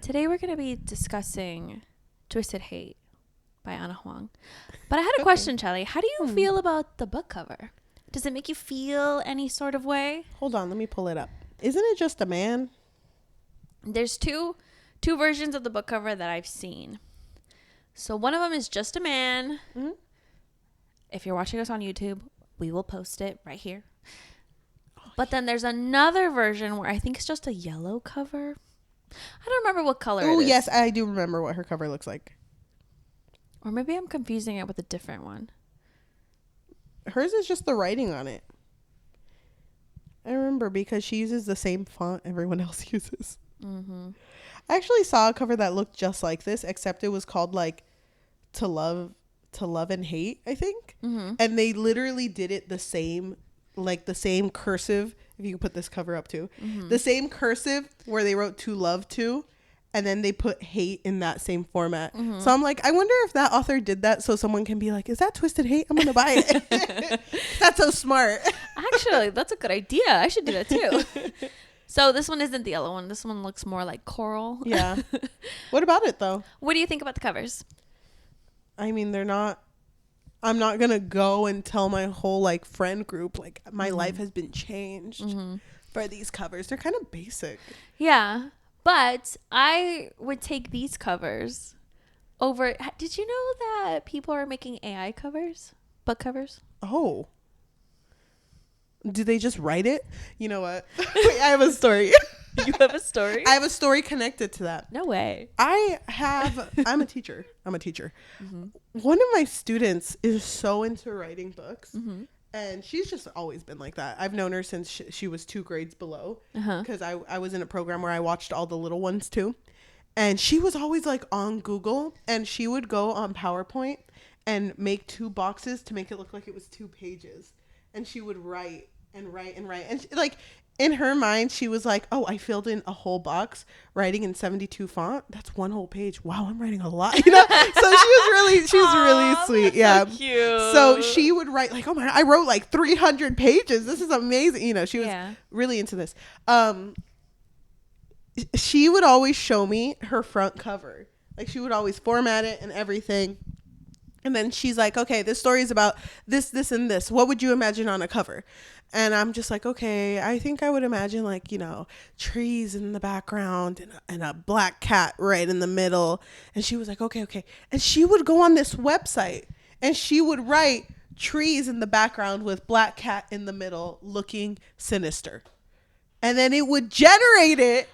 Today we're going to be discussing Twisted Hate by Ana Huang. But I had a question, Cheli. How do you feel about the book cover? Does it make you feel any sort of way? Hold on, let me pull it up. Isn't it just a man? There's two versions of the book cover that I've seen. So one of them is just a man. Mm-hmm. If you're watching us on YouTube, we will post it right here. But then there's another version where I think it's just a yellow cover. I don't remember what color it is. Oh, yes, I do remember what her cover looks like. Or maybe I'm confusing it with a different one. Hers is just the writing on it. I remember because she uses the same font everyone else uses. Mm-hmm. I actually saw a cover that looked just like this, except it was called like To Love and Hate, I think. Mm-hmm. And they literally did it the same, like the same cursive. If you can put this cover up too, the same cursive where they wrote To Love To, and then they put hate in that same format. Mm-hmm. So I'm like, I wonder if that author did that so someone can be like, is that Twisted Hate? I'm gonna buy it. That's so smart. Actually, that's a good idea. I should do that too. So this one isn't the yellow one. This one looks more like coral. Yeah. What about it though? What do you think about the covers? I mean, I'm not gonna go and tell my whole like friend group like my life has been changed for these covers. They're kind of basic. Yeah, but I would take these covers over. Did you know that people are making AI covers, book covers? Oh, do they just write it? You know what? Wait, I have a story. You have a story? I have a story connected to that. No way. I'm a teacher. Mm-hmm. One of my students is so into writing books. Mm-hmm. And she's just always been like that. I've known her since she was 2 grades below. Because I was in a program where I watched all the little ones too. And she was always like on Google. And she would go on PowerPoint and make 2 boxes to make it look like it was 2 pages. And she would write and write and write. And like in her mind, she was like, oh, I filled in a whole box writing in 72 font. That's 1 whole page. Wow, I'm writing a lot. You know? So she was really sweet. Yeah. So cute. So she would write like, oh my, I wrote like 300 pages. This is amazing. You know, she was really into this. She would always show me her front cover. Like she would always format it and everything. And then she's like, okay, this story is about this, this, and this. What would you imagine on a cover? And I'm just like, okay, I think I would imagine like, you know, trees in the background and a black cat right in the middle. And she was like, okay. And she would go on this website and she would write trees in the background with black cat in the middle looking sinister. And then it would generate it.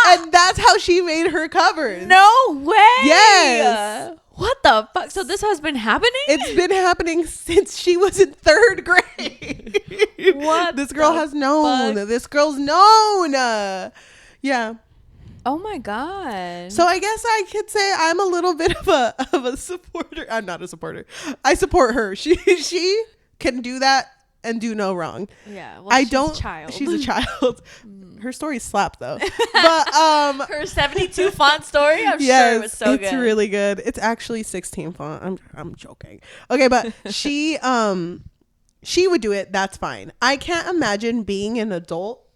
And that's how she made her covers. No way. Yes. What the fuck? So this has been happening? It's been happening since she was in 3rd grade. What? This girl has known. Fuck? This girl's known. Yeah. Oh my God. So I guess I could say I'm a little bit of a supporter. I'm not a supporter. I support her. She can do that and do no wrong. Yeah. Well, She's a child. Her story slapped though. But her 72 font story, I'm sure it was so good. It's really good. It's actually 16 font. I'm joking. Okay, but she would do it. That's fine. I can't imagine being an adult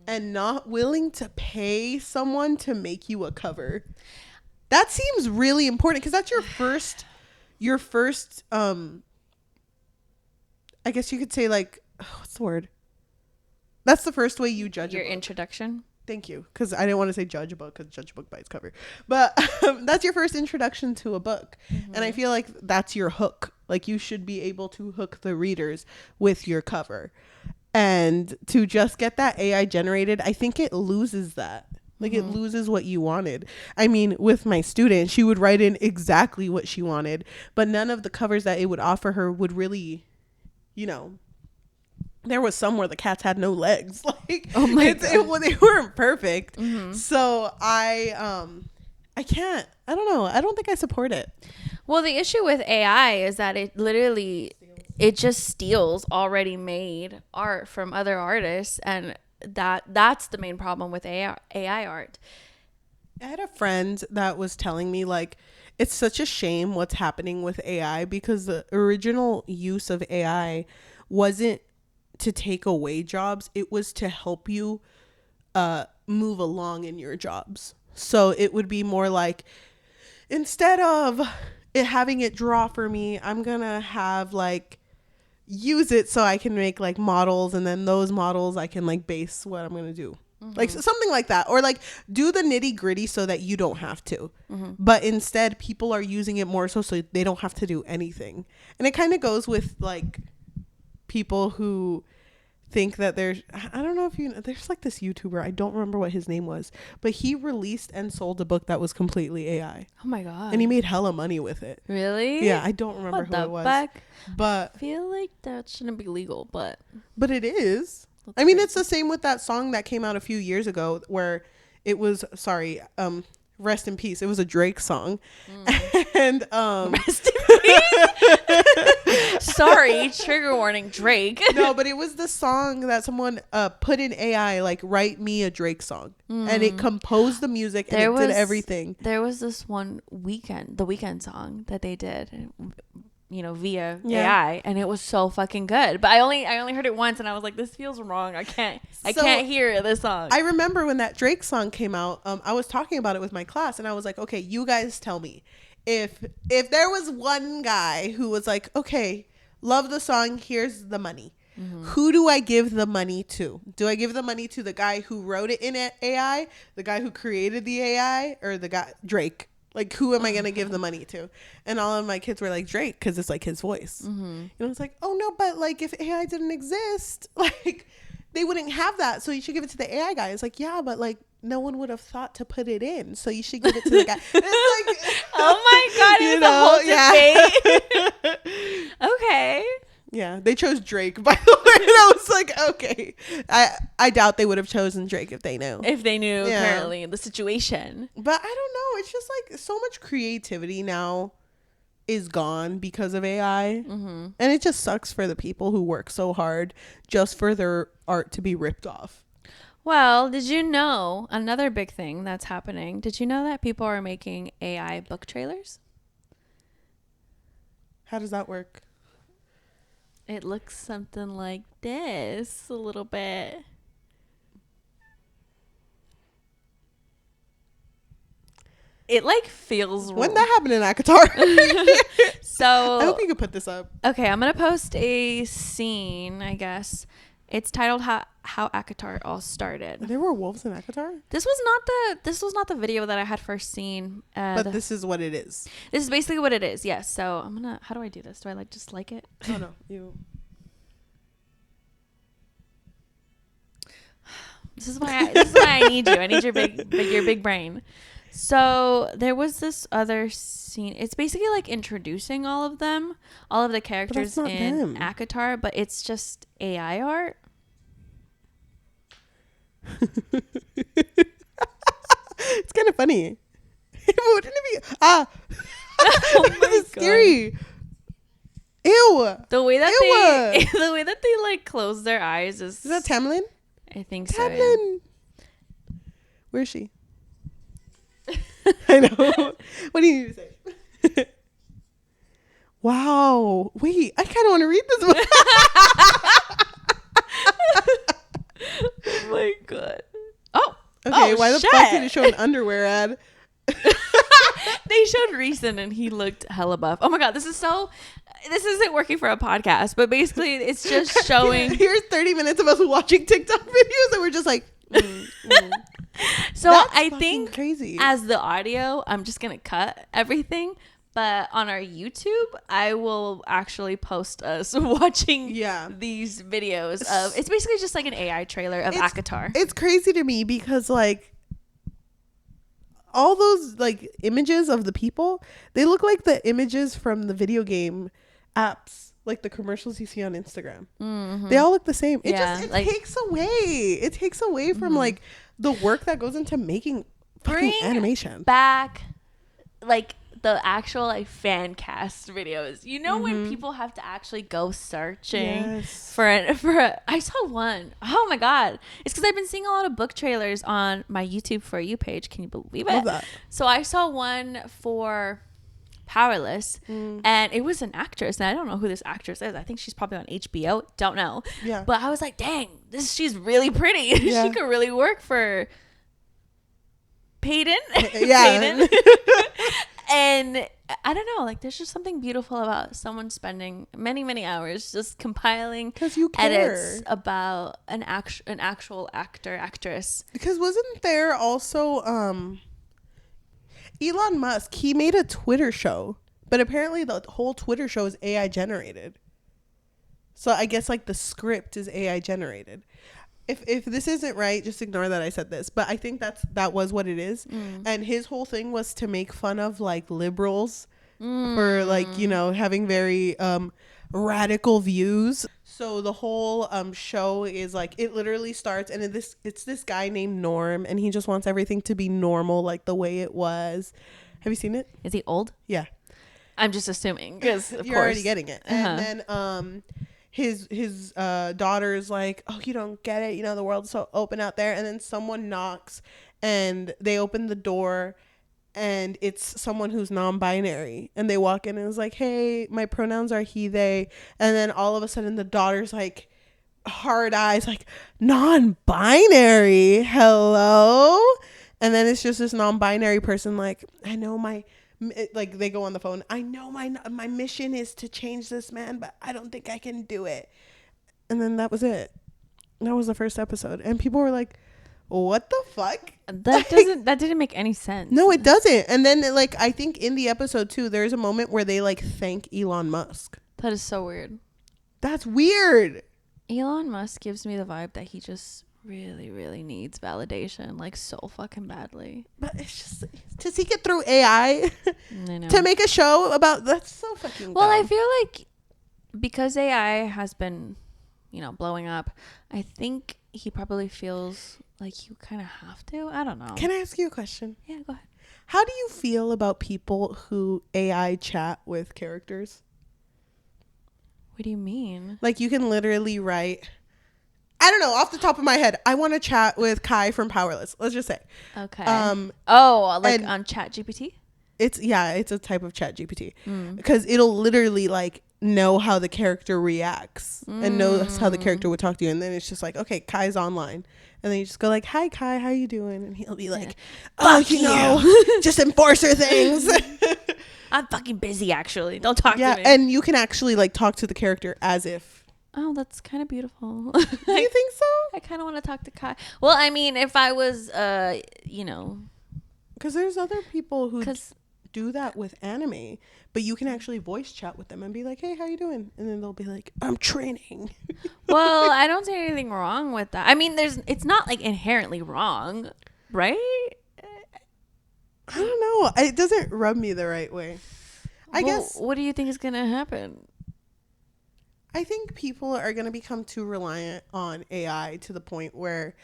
and not willing to pay someone to make you a cover. That seems really important because that's your first I guess you could say like, what's the word? That's the first way you judge your introduction. Thank you. Because I didn't want to say judge a book because judge a book by its cover. But that's your first introduction to a book. Mm-hmm. And I feel like that's your hook. Like you should be able to hook the readers with your cover. And to just get that AI generated, I think it loses that. Like it loses what you wanted. I mean, with my student, she would write in exactly what she wanted. But none of the covers that it would offer her would really, you know... There was some where the cats had no legs. Like, they weren't perfect. Mm-hmm. So I can't. I don't know. I don't think I support it. Well, the issue with AI is that it just steals already made art from other artists, and that's the main problem with AI art. I had a friend that was telling me like it's such a shame what's happening with AI because the original use of AI wasn't to take away jobs. It was to help you move along in your jobs. So it would be more like, instead of it having it draw for me, I'm gonna have like use it so I can make like models, and then those models I can like base what I'm gonna do. Like something like that, or like do the nitty gritty so that you don't have to, but instead people are using it more so they don't have to do anything. And it kind of goes with like people who think that I don't know if you know, there's like this YouTuber, I don't remember what his name was, but he released and sold a book that was completely AI. Oh my god. And he made hella money with it. Really? Yeah, I don't remember who it was. But I feel like that shouldn't be legal, but it is. I mean, it's the same with that song that came out a few years ago where it was, rest in peace. It was a Drake song. And rest in peace. Sorry, trigger warning, Drake. No, but it was the song that someone put in AI, like, write me a Drake song. And it composed the music and it did everything. There was this one the Weeknd song that they did, you know, via AI, and it was so fucking good. But I only heard it once, and I was like, this feels wrong. I can't hear this song. I remember when that Drake song came out, I was talking about it with my class, and I was like, okay, you guys tell me if there was one guy who was like, okay, love the song, here's the money. Who do I give the money to? Do I give the money to the guy who wrote it in AI, the guy who created the AI, or the guy Drake? Like, who am I going to give the money to? And all of my kids were like, Drake, because it's like his voice. And I was like, oh no, but like if AI didn't exist, like they wouldn't have that. So you should give it to the AI guy. It's like, yeah, but like no one would have thought to put it in. So you should give it to the guy. It's like, oh my God, it's a whole debate. Okay. Yeah, they chose Drake, by the way. And I was like, okay. I doubt they would have chosen Drake if they knew. Apparently, the situation. But I don't know. It's just like so much creativity now is gone because of AI. And it just sucks for the people who work so hard just for their art to be ripped off. Well, did you know another big thing that's happening? Did you know that people are making AI book trailers? How does that work? It looks something like this a little bit. It like feels when that happened in Akatar. So I hope you could put this up. Okay, I'm gonna post a scene, I guess. It's titled how Akatar all started. There were wolves in Akatar? This was not the video that I had first seen. But this is what it is. This is basically what it is. Yes. So I'm gonna. How do I do this? Do I just like it? Oh no, you. This is why I need you. I need your big brain. So there was this other scene. It's basically like introducing all of the characters in Akatar, but it's just AI art. It's kind of funny. Wouldn't it be? Oh my God. Scary. Ew. The way that they like close their eyes is that Tamlin? I think so. Tamlin. Yeah. Where is she? I know. What do you need to say? Wow. Wait, I kind of want to read this book. Oh my God. Oh. Okay, why the fuck did it show an underwear ad? They showed Reason and he looked hella buff. Oh my God, this isn't working for a podcast, but basically it's just showing. Here's 30 minutes of us watching TikTok videos and we're just like. So that's I think crazy. As the audio, I'm just going to cut everything. But on our YouTube, I will actually post us watching these videos of. It's basically just like an AI trailer of Akatar. It's crazy to me because like all those like images of the people, they look like the images from the video game apps, like the commercials you see on Instagram. They all look the same. It takes away from like the work that goes into making fucking animation. Back like the actual like fan cast videos, you know, when people have to actually go searching for I saw one. Oh my God, it's because I've been seeing a lot of book trailers on my YouTube For You page. Can you believe it? Love that. So I saw one for Powerless, and it was an actress, and I don't know who this actress is. I think she's probably on HBO. Don't know. Yeah. But I was like, dang, she's really pretty. She could really work for Peyton. Yeah. Peyton. And I don't know, like there's just something beautiful about someone spending many, many hours just compiling 'Cause you care. edits about an actual actress. Because wasn't there also Elon Musk, he made a Twitter show, but apparently the whole Twitter show is AI generated. So I guess like the script is AI generated. If this isn't right, just ignore that I said this. But I think that was what it is. And his whole thing was to make fun of like liberals for like, you know, having very radical views. So the whole show is like, it literally starts and it's this guy named Norm, and he just wants everything to be normal like the way it was. Have you seen it? Is he old? Yeah. I'm just assuming because You're already getting it. And then his daughter's like, oh, you don't get it, you know, the world's so open out there. And then someone knocks and they open the door and it's someone who's non-binary, and they walk in and it's like, hey, my pronouns are he, they. And then all of a sudden the daughter's like, hard eyes, like, non-binary, hello. And then it's just this non-binary person like, I know my, like they go on the phone, I know my mission is to change this man, but I don't think I can do it. And then that was it. That was the first episode, and people were like, what the fuck? That didn't make any sense. No, it doesn't. And then like I think in the episode too, there's a moment where they like thank Elon Musk. That is so weird. That's weird. Elon Musk gives me the vibe that he just really, really needs validation, like so fucking badly. But it's just to seek it through AI I know. to make a show about, that's so fucking well, dumb. I feel like because AI has been, you know, blowing up, I think he probably feels like you kind of have to. I don't know. Can I ask you a question? Yeah, go ahead. How do you feel about people who AI chat with characters? What do you mean? Like you can literally write, I don't know, off the top of my head, I want to chat with Kai from Powerless. Let's just say. Okay. Oh, like on ChatGPT? It's a type of chat GPT because it'll literally like know how the character reacts and knows how the character would talk to you. And then it's just like, okay, Kai's online. And then you just go like, hi, Kai, how you doing? And he'll be like, oh, you know, just enforcer things. I'm fucking busy, actually. Don't talk to me. And you can actually like talk to the character as if. Oh, that's kind of beautiful. Do you think so? I kind of want to talk to Kai. Well, I mean, if I was, you know. Because there's other people who do that with anime, but you can actually voice chat with them and be like, hey, how you doing? And then they'll be like, I'm training. Well, I don't see anything wrong with that. I mean, it's not like inherently wrong, right? I don't know. It doesn't rub me the right way. I guess. What do you think is going to happen? I think people are going to become too reliant on AI to the point where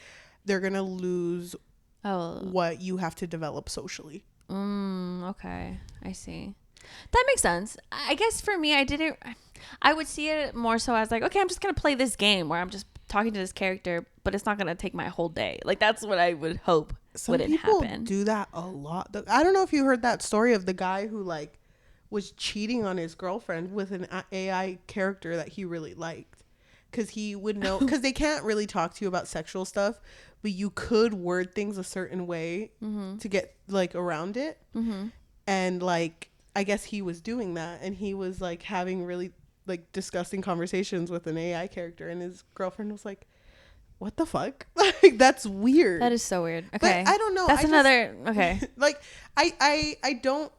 they're going to lose what you have to develop socially. Okay. I see. That makes sense. I guess for me, I would see it more so as like, okay, I'm just going to play this game where I'm just talking to this character, but it's not going to take my whole day. Like, that's what I would hope wouldn't happen. Some people do that a lot. I don't know if you heard that story of the guy who like was cheating on his girlfriend with an AI character that he really liked. Because he would know, because they can't really talk to you about sexual stuff, but you could word things a certain way to get like around it. And like, I guess he was doing that, and he was like having really like disgusting conversations with an AI character, and his girlfriend was like, what the fuck? Like, that's weird. That is so weird. Okay. But I don't know. That's okay. Like, I don't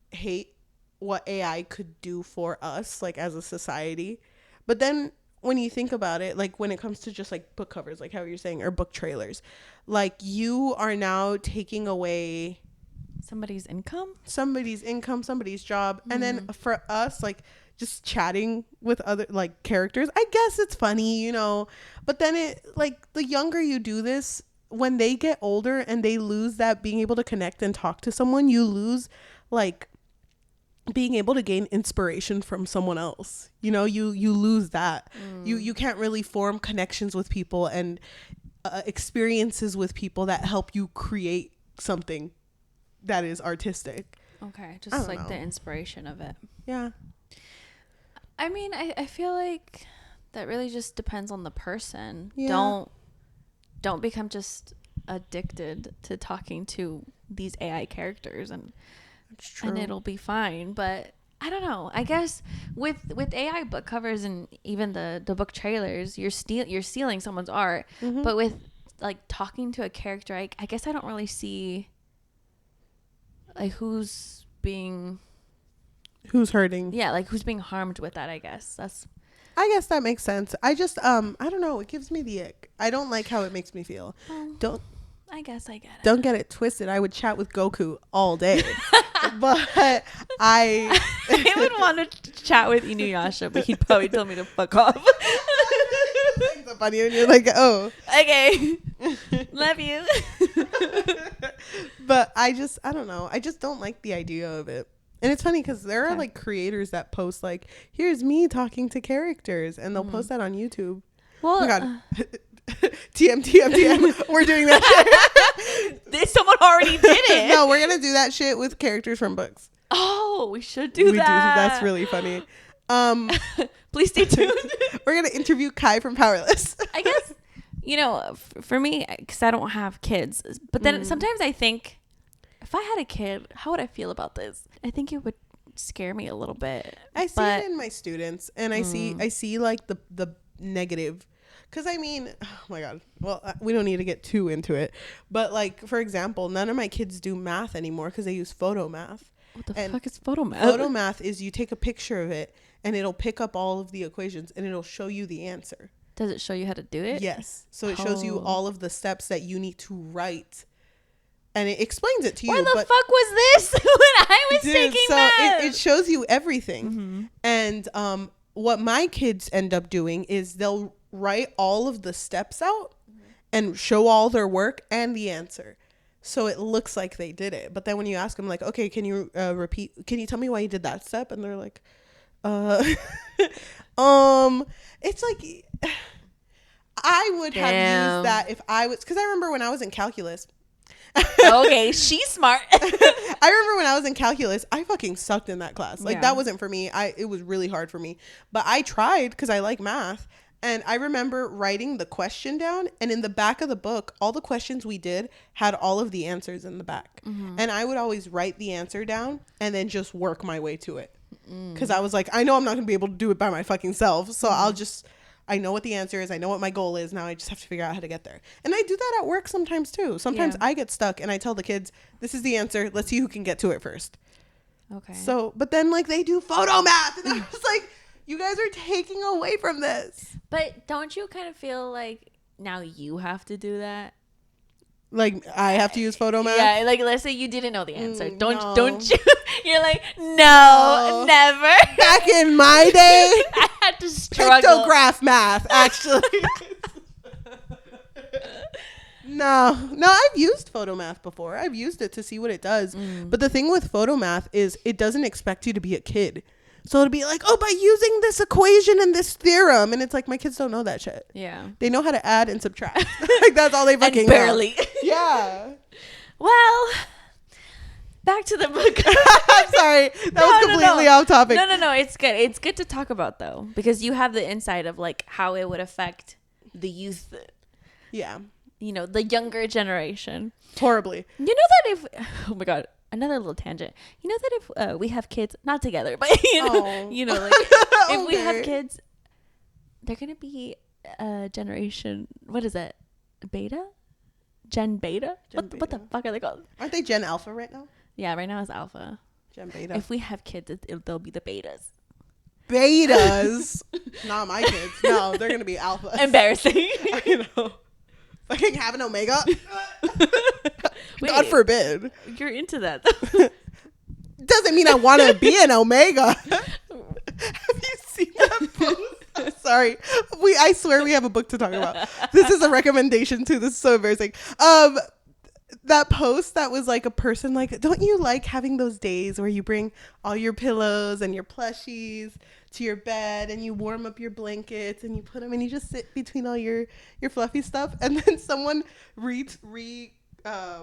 hate what AI could do for us, like as a society. But then when you think about it, like when it comes to just like book covers, like how you're saying, or book trailers, like you are now taking away somebody's income, somebody's job. And then for us, like just chatting with other like characters, I guess it's funny, you know, but then it like the younger you do this, when they get older and they lose that being able to connect and talk to someone, you lose like being able to gain inspiration from someone else. You know, you lose that. You can't really form connections with people and experiences with people that help you create something that is artistic. Okay, just like the inspiration of it. Yeah. I mean, I feel like that really just depends on the person. Yeah. Don't become just addicted to talking to these AI characters and true. it'll be fine. But I don't know. I guess with AI book covers and even the book trailers, you're stealing someone's art. Mm-hmm. But with like talking to a character, I guess I don't really see like who's hurting. Yeah, like who's being harmed with that. I guess that makes sense. I just I don't know, it gives me the ick. I don't like how it makes me feel. I guess I get it. Don't get it twisted. I would chat with Goku all day. But I would want to chat with Inuyasha, but he'd probably tell me to fuck off. It's so funny, and you're like, oh, okay, love you. But I don't know. I just don't like the idea of it. And it's funny because there are like creators that post like, here's me talking to characters, and they'll post that on YouTube. Well, oh my god. TM. We're doing that shit. Someone already did it. No, we're gonna do that shit with characters from books. Oh, we should do that. That's really funny. Please stay tuned. We're gonna interview Kai from Powerless. I guess, for me, because I don't have kids, but then sometimes I think, if I had a kid, how would I feel about this? I think it would scare me a little bit. I see it in my students, and I see like the negative. Because I mean, oh my god, well, we don't need to get too into it, but like, for example, none of my kids do math anymore because they use photo math. What the fuck is photo math? Photo math is you take a picture of it and it'll pick up all of the equations and it'll show you the answer. Does it show you how to do it? Yes. So it shows you all of the steps that you need to write. And it explains it to you. Where the fuck was this when I was taking math? It shows you everything. And what my kids end up doing is they'll write all of the steps out and show all their work and the answer. So it looks like they did it. But then when you ask them like, okay, can you repeat? Can you tell me why you did that step? And they're like, it's like, I would have used that if I was, because I remember when I was in calculus. Okay, she's smart. I remember when I was in calculus, I fucking sucked in that class. Like that wasn't for me. It was really hard for me. But I tried because I like math. And I remember writing the question down, and in the back of the book, all the questions we did had all of the answers in the back. And I would always write the answer down and then just work my way to it. Because I was like, I know I'm not going to be able to do it by my fucking self. So I know what the answer is. I know what my goal is. Now I just have to figure out how to get there. And I do that at work sometimes too. Sometimes I get stuck and I tell the kids, this is the answer. Let's see who can get to it first. Okay. So, but then like they do photo math. And I was like, you guys are taking away from this. But don't you kind of feel like now you have to do that? Like I have to use photo math? Yeah, like let's say you didn't know the answer. Don't you? You're like, no, never. Back in my day, I had to struggle. Pictograph math, actually. No, I've used photo math before. I've used it to see what it does. But the thing with photo math is it doesn't expect you to be a kid. So it'll be like, oh, by using this equation and this theorem. And it's like, my kids don't know that shit. Yeah. They know how to add and subtract. Like, that's all they fucking barely. know. Yeah. Well, back to the book. I'm sorry. That was completely off topic. No. It's good. It's good to talk about, though, because you have the insight of, like, how it would affect the youth. Yeah. The younger generation. Horribly. You know that if... Oh, my God. Another little tangent. You know that if we have kids, not together, but like if we have kids, they're gonna be a generation. What is it? Beta? Gen Beta? What the fuck are they called? Aren't they Gen Alpha right now? Yeah, right now it's Alpha. Gen Beta. If we have kids, they'll be the Betas. Betas? Not my kids. No, they're gonna be Alphas. Embarrassing. Fucking have an Omega. Wait, God forbid. You're into that though. Doesn't mean I want to be an Omega. Have you seen that post? Sorry. I swear we have a book to talk about. This is a recommendation too. This is so embarrassing. That post that was like a person like, don't you like having those days where you bring all your pillows and your plushies to your bed and you warm up your blankets and you put them and you just sit between all your fluffy stuff? And then someone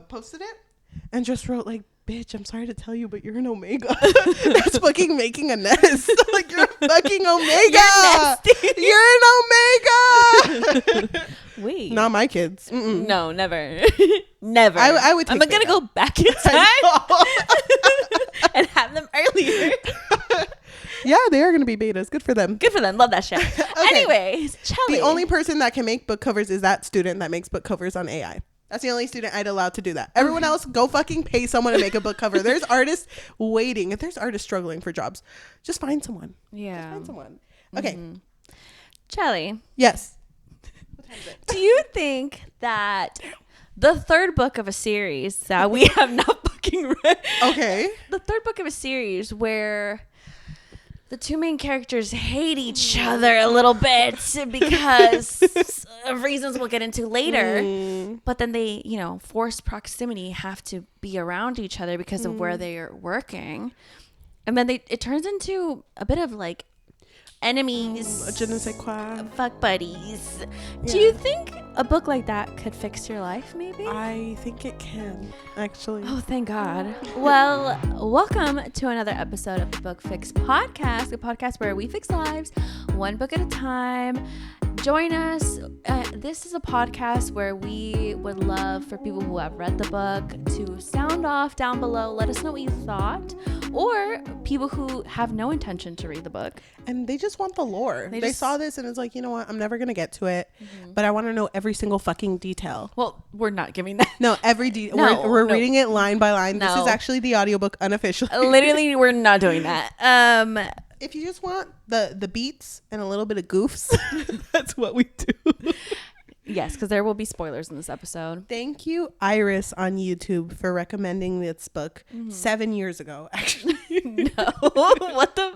posted it and just wrote like, bitch, I'm sorry to tell you, but you're an Omega. That's fucking making a nest. Like, you're a fucking omega. You're an omega. Wait. Not my kids. No, never. Never. I would take I'm going to go back in time and have them earlier. Yeah, they are going to be betas. Good for them. Good for them. Love that shit. Okay. Anyways, Cheli. The only person that can make book covers is that student that makes book covers on AI. That's the only student I'd allow to do that. Everyone else, go fucking pay someone to make a book cover. There's artists waiting. If there's artists struggling for jobs, just find someone. Yeah. Just find someone. Okay. Cheli. Yes. Do you think that the third book of a series that we have not fucking read. Okay. The third book of a series where the two main characters hate each other a little bit because of reasons we'll get into later. But then they, forced proximity, have to be around each other because of where they are working. And then it turns into a bit of like enemies, Je ne sais quoi. fuck buddies. Yeah. Do you think a book like that could fix your life, maybe? I think it can, actually. Oh, thank God. Well, welcome to another episode of the Book Fix Podcast, a podcast where we fix lives one book at a time. Join us. This is a podcast where we would love for people who have read the book to sound off down below. Let us know what you thought. Or people who have no intention to read the book. And they just want the lore. They saw this and it's like, you know what? I'm never going to get to it. But I want to know every single fucking detail. Well, we're not giving that. No, every detail. We're reading it line by line. No. This is actually the audiobook unofficially. Literally, we're not doing that. If you just want the beats and a little bit of goofs, that's what we do. Yes, because there will be spoilers in this episode. Thank you, Iris on YouTube, for recommending this book 7 years ago, actually. No, what the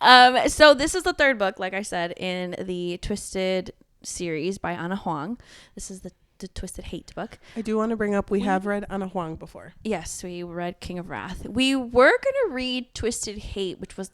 fuck? So this is the third book, like I said, in the Twisted series by Ana Huang. This is the Twisted Hate book. I do want to bring up, we have read Ana Huang before. Yes, we read King of Wrath. We were going to read Twisted Hate, which was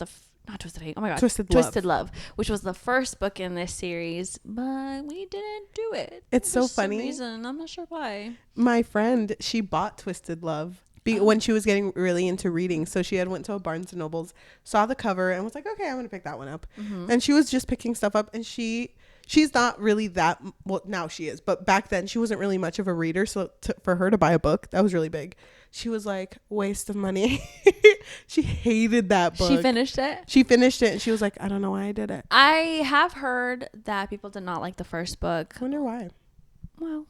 not Twisted Hate. Oh my God. Twisted Love, which was the first book in this series, but we didn't do it. It's so For funny. some reason. I'm not sure why. My friend, she bought Twisted Love when she was getting really into reading. So she had went to a Barnes and Nobles, saw the cover and was like, okay, I'm going to pick that one up. And she was just picking stuff up, and she's not really that, well, now she is, but back then she wasn't really much of a reader. So for her to buy a book, that was really big. She was like, waste of money. She hated that book. She finished it? She finished it and she was like, I don't know why I did it. I have heard that people did not like the first book. I wonder why. Well,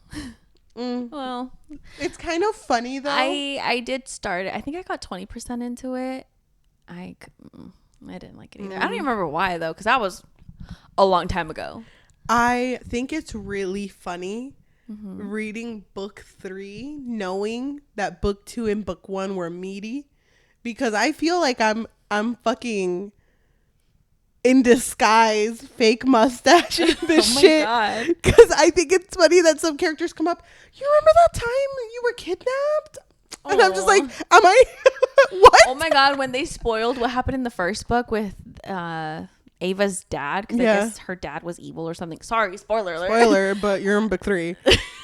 well, it's kind of funny though. I did start it. I think I got 20% into it. I didn't like it either. I don't even remember why though, because that was a long time ago. I think it's really funny reading book 3, knowing that book 2 and book 1 were meaty, because I feel like I'm fucking in disguise, fake mustache and this shit. Because I think it's funny that some characters come up. You remember that time you were kidnapped? And I'm just like, am I? What? Oh my God, when they spoiled what happened in the first book with Ava's dad, because I guess her dad was evil or something. Sorry, spoiler alert. Spoiler, but you're in book 3.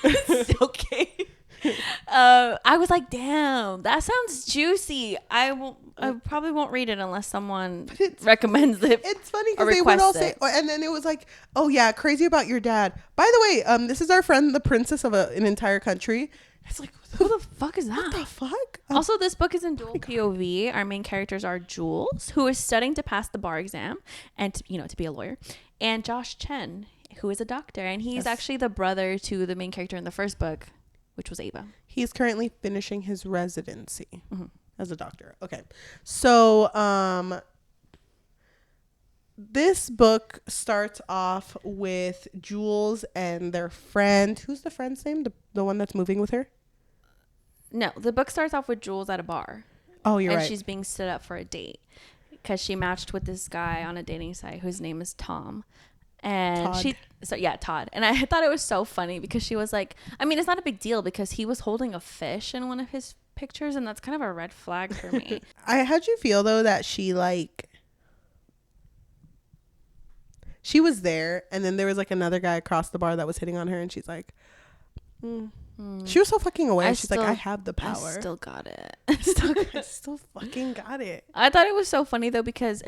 It's okay. I was like, damn, that sounds juicy. I probably won't read it unless someone recommends it. It's funny because they would all say, and then it was like, oh yeah, crazy about your dad. By the way, this is our friend, the princess of an entire country. It's like, who the fuck is that? What the fuck? Also, this book is in dual POV. Our main characters are Jules, who is studying to pass the bar exam and to be a lawyer, and Josh Chen, who is a doctor, and he's actually the brother to the main character in the first book, which was Ava. He's currently finishing his residency as a doctor. Okay, so this book starts off with Jules and their friend. Who's the friend's name? The one that's moving with her? No, the book starts off with Jules at a bar. Oh, you're right. And she's being stood up for a date because she matched with this guy on a dating site whose name is Tom. And Todd. And I thought it was so funny because she was like, I mean, it's not a big deal because he was holding a fish in one of his pictures, and that's kind of a red flag for me. How'd you feel though that she was there, and then there was like another guy across the bar that was hitting on her, and she's like, she was so fucking aware. She's like, I have the power. I still got it. I still fucking got it. I thought it was so funny though because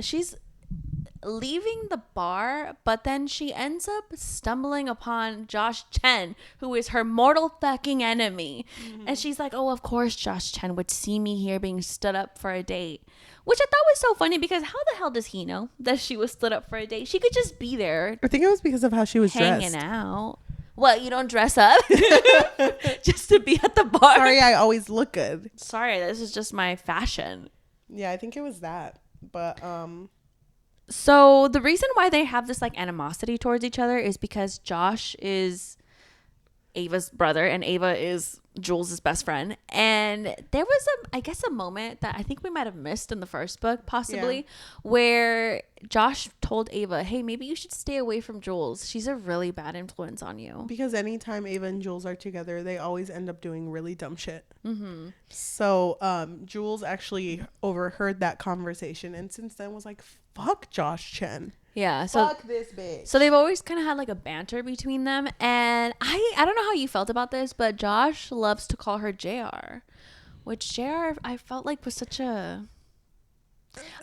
leaving the bar, but then she ends up stumbling upon Josh Chen, who is her mortal fucking enemy. And she's like, oh, of course Josh Chen would see me here being stood up for a date. Which I thought was so funny because how the hell does he know that she was stood up for a date? She could just be there. I think it was because of how she was hanging dressed. out. What, you don't dress up just to be at the bar? Sorry, I always look good. Sorry, this is just my fashion. Yeah, I think it was that. But so the reason why they have this like animosity towards each other is because Josh is Ava's brother and Ava is Jules' best friend. And there was a moment that I think we might have missed in the first book, possibly, where Josh told Ava, hey, maybe you should stay away from Jules. She's a really bad influence on you. Because anytime Ava and Jules are together, they always end up doing really dumb shit. Mm-hmm. So Jules actually overheard that conversation and since then was like, fuck Josh Chen. Yeah, so fuck this bitch. So they've always kind of had like a banter between them, and I don't know how you felt about this, but Josh loves to call her JR, which JR I felt like was such a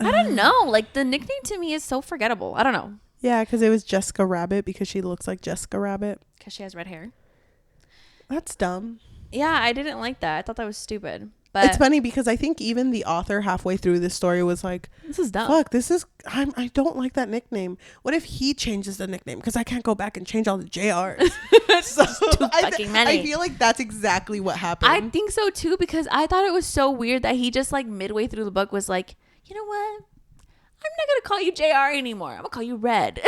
I don't know, like the nickname to me is so forgettable. I don't know. Yeah, because it was Jessica Rabbit because she looks like Jessica Rabbit. Because she has red hair. That's dumb. Yeah, I didn't like that. I thought that was stupid. But it's funny because I think even the author halfway through this story was like, this is dumb. Fuck, I don't like that nickname. What if he changes the nickname? Because I can't go back and change all the JRs. So too fucking many. I feel like that's exactly what happened. I think so too, because I thought it was so weird that he just like midway through the book was like, you know what? I'm not going to call you JR anymore. I'm going to call you Red.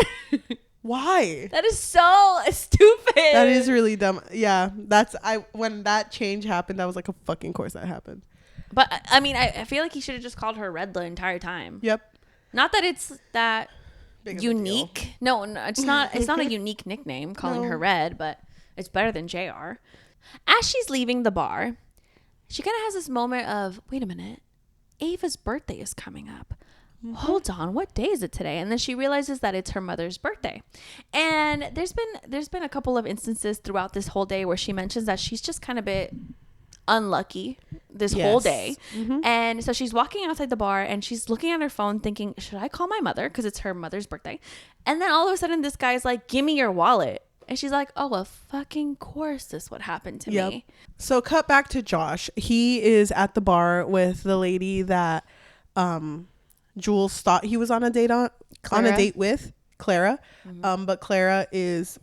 Why? That is so stupid. That is really dumb. Yeah, when that change happened, I was like, of fucking course that happened. But I mean, I feel like he should have just called her Red the entire time. Yep. Not that it's that Big unique. No, it's not. It's not a unique nickname calling her Red, but it's better than JR. As she's leaving the bar, she kind of has this moment of, wait a minute, Ava's birthday is coming up. Hold on, what day is it today? And then she realizes that it's her mother's birthday. And there's been a couple of instances throughout this whole day where she mentions that she's just kind of a bit unlucky this whole day. And so she's walking outside the bar and she's looking at her phone thinking, should I call my mother? Because it's her mother's birthday. And then all of a sudden this guy's like, give me your wallet. And she's like, oh, of fucking course this would happen to me. So cut back to Josh. He is at the bar with the lady that Jules thought he was on a date with, Clara. But Clara is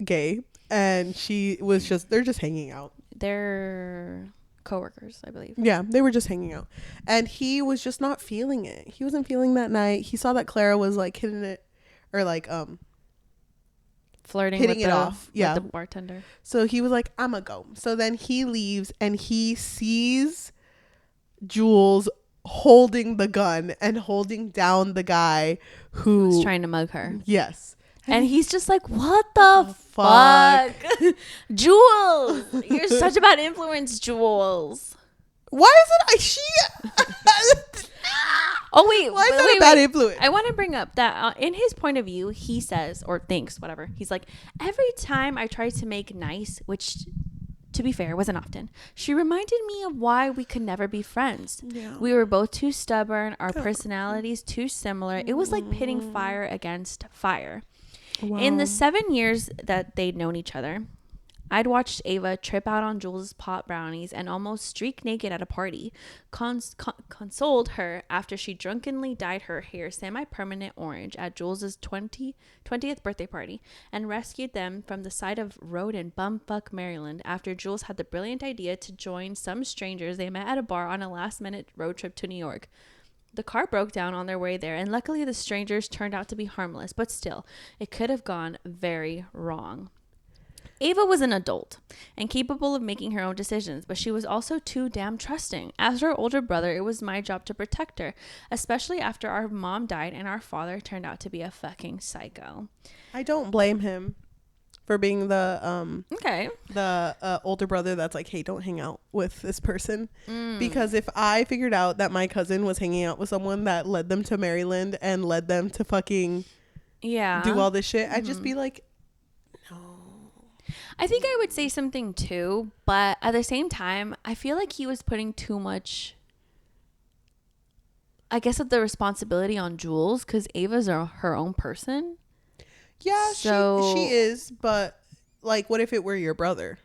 gay and they're just hanging out. They're coworkers, I believe. Yeah, they were just hanging out. And he was just not feeling it. He wasn't feeling that night. He saw that Clara was like hitting it or like flirting hitting with it off. Yeah. with the bartender. So he was like, I'ma go. So then he leaves and he sees Jules holding the gun and holding down the guy who's trying to mug her. Yes. And he's just like, what the fuck? Jules, you're such a bad influence, Jules. Why is it Oh, wait. Why is that a bad influence? I want to bring up that in his point of view, he says, or thinks, whatever. He's like, every time I try to make nice, which to be fair, wasn't often, she reminded me of why we could never be friends. Yeah. We were both too stubborn. Our personalities too similar. It was like pitting fire against fire. Wow. In the 7 years that they'd known each other, I'd watched Ava trip out on Jules' pot brownies and almost streak naked at a party, consoled her after she drunkenly dyed her hair semi-permanent orange at Jules' 20th birthday party, and rescued them from the side of road in bumfuck Maryland after Jules had the brilliant idea to join some strangers they met at a bar on a last-minute road trip to New York. The car broke down on their way there, and luckily the strangers turned out to be harmless, but still, it could have gone very wrong. Ava was an adult and capable of making her own decisions, but she was also too damn trusting. As her older brother, it was my job to protect her, especially after our mom died and our father turned out to be a fucking psycho. I don't blame him for being the older brother that's like, hey, don't hang out with this person. Because if I figured out that my cousin was hanging out with someone that led them to Maryland and led them to fucking do all this shit, I'd just be like, no. I think I would say something too, but at the same time, I feel like he was putting too much I guess, of the responsibility on Jules, because Ava's her own person. Yeah, so she is, but like, what if it were your brother?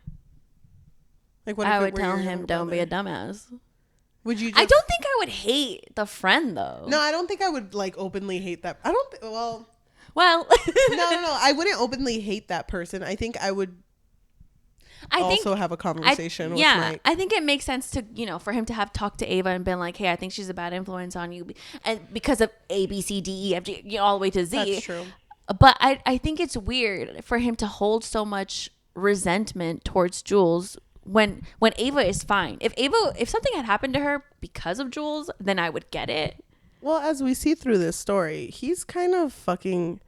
Like, what if I it would were tell your him, younger don't be a brother? dumbass. Would you? Just... I don't think I would hate the friend though. No, I don't think I would like openly hate that. I don't. Well, no. I wouldn't openly hate that person. I think I would. Also have a conversation with Mike. I think it makes sense to, for him to have talked to Ava and been like, hey, I think she's a bad influence on you, and because of A, B, C, D, E, F, G, all the way to Z. That's true. But I think it's weird for him to hold so much resentment towards Jules when Ava is fine. If something had happened to her because of Jules, then I would get it. Well, as we see through this story, he's kind of fucking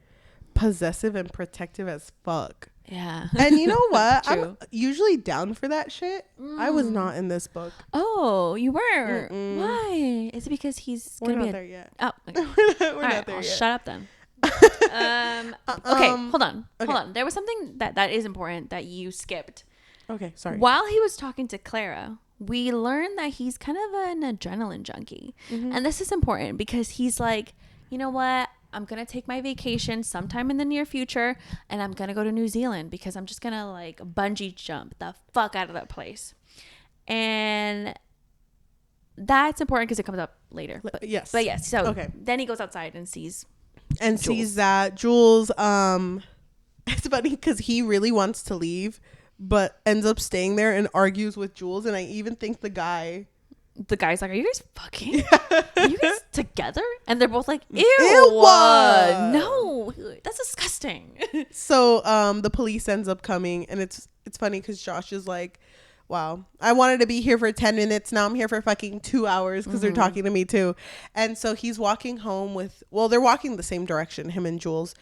possessive and protective as fuck. Yeah. And you know what? I'm usually down for that shit. I was not in this book. Oh, you were? Why? Is it because he's We're gonna not be there yet. Oh, okay. We're not there I'll yet. shut up then. Okay, hold on. There was something that is important that you skipped. Okay, sorry. While he was talking to Clara, we learned that he's kind of an adrenaline junkie. And this is important because he's like, you know what? I'm going to take my vacation sometime in the near future and I'm going to go to New Zealand because I'm just going to like bungee jump the fuck out of that place. And that's important because it comes up later. But yes. So okay. Then he goes outside and sees that Jules, it's funny because he really wants to leave, but ends up staying there and argues with Jules. And I even think the guy's like, are you guys fucking? Are you guys together? And they're both like, ew. No, that's disgusting. So the police ends up coming, and it's funny because Josh is like, wow, I wanted to be here for 10 minutes. Now I'm here for fucking 2 hours because they're talking to me too. And so he's walking home they're walking the same direction, him and Jules.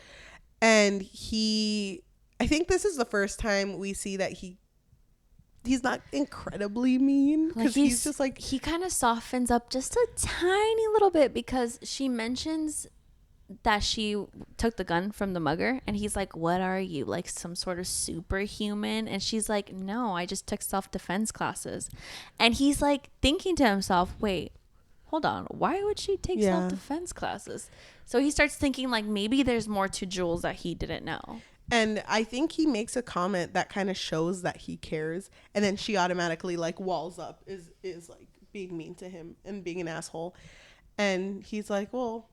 And I think this is the first time we see that he's not incredibly mean, because he's just like, he kind of softens up just a tiny little bit because she mentions that she took the gun from the mugger, and he's like, what are you, like some sort of superhuman? And she's like, no, I just took self-defense classes. And he's like thinking to himself, wait, hold on, why would she take self-defense classes? So he starts thinking like maybe there's more to Jules that he didn't know. And I think he makes a comment that kind of shows that he cares, and then she automatically like walls up, is like being mean to him and being an asshole. And he's like, well,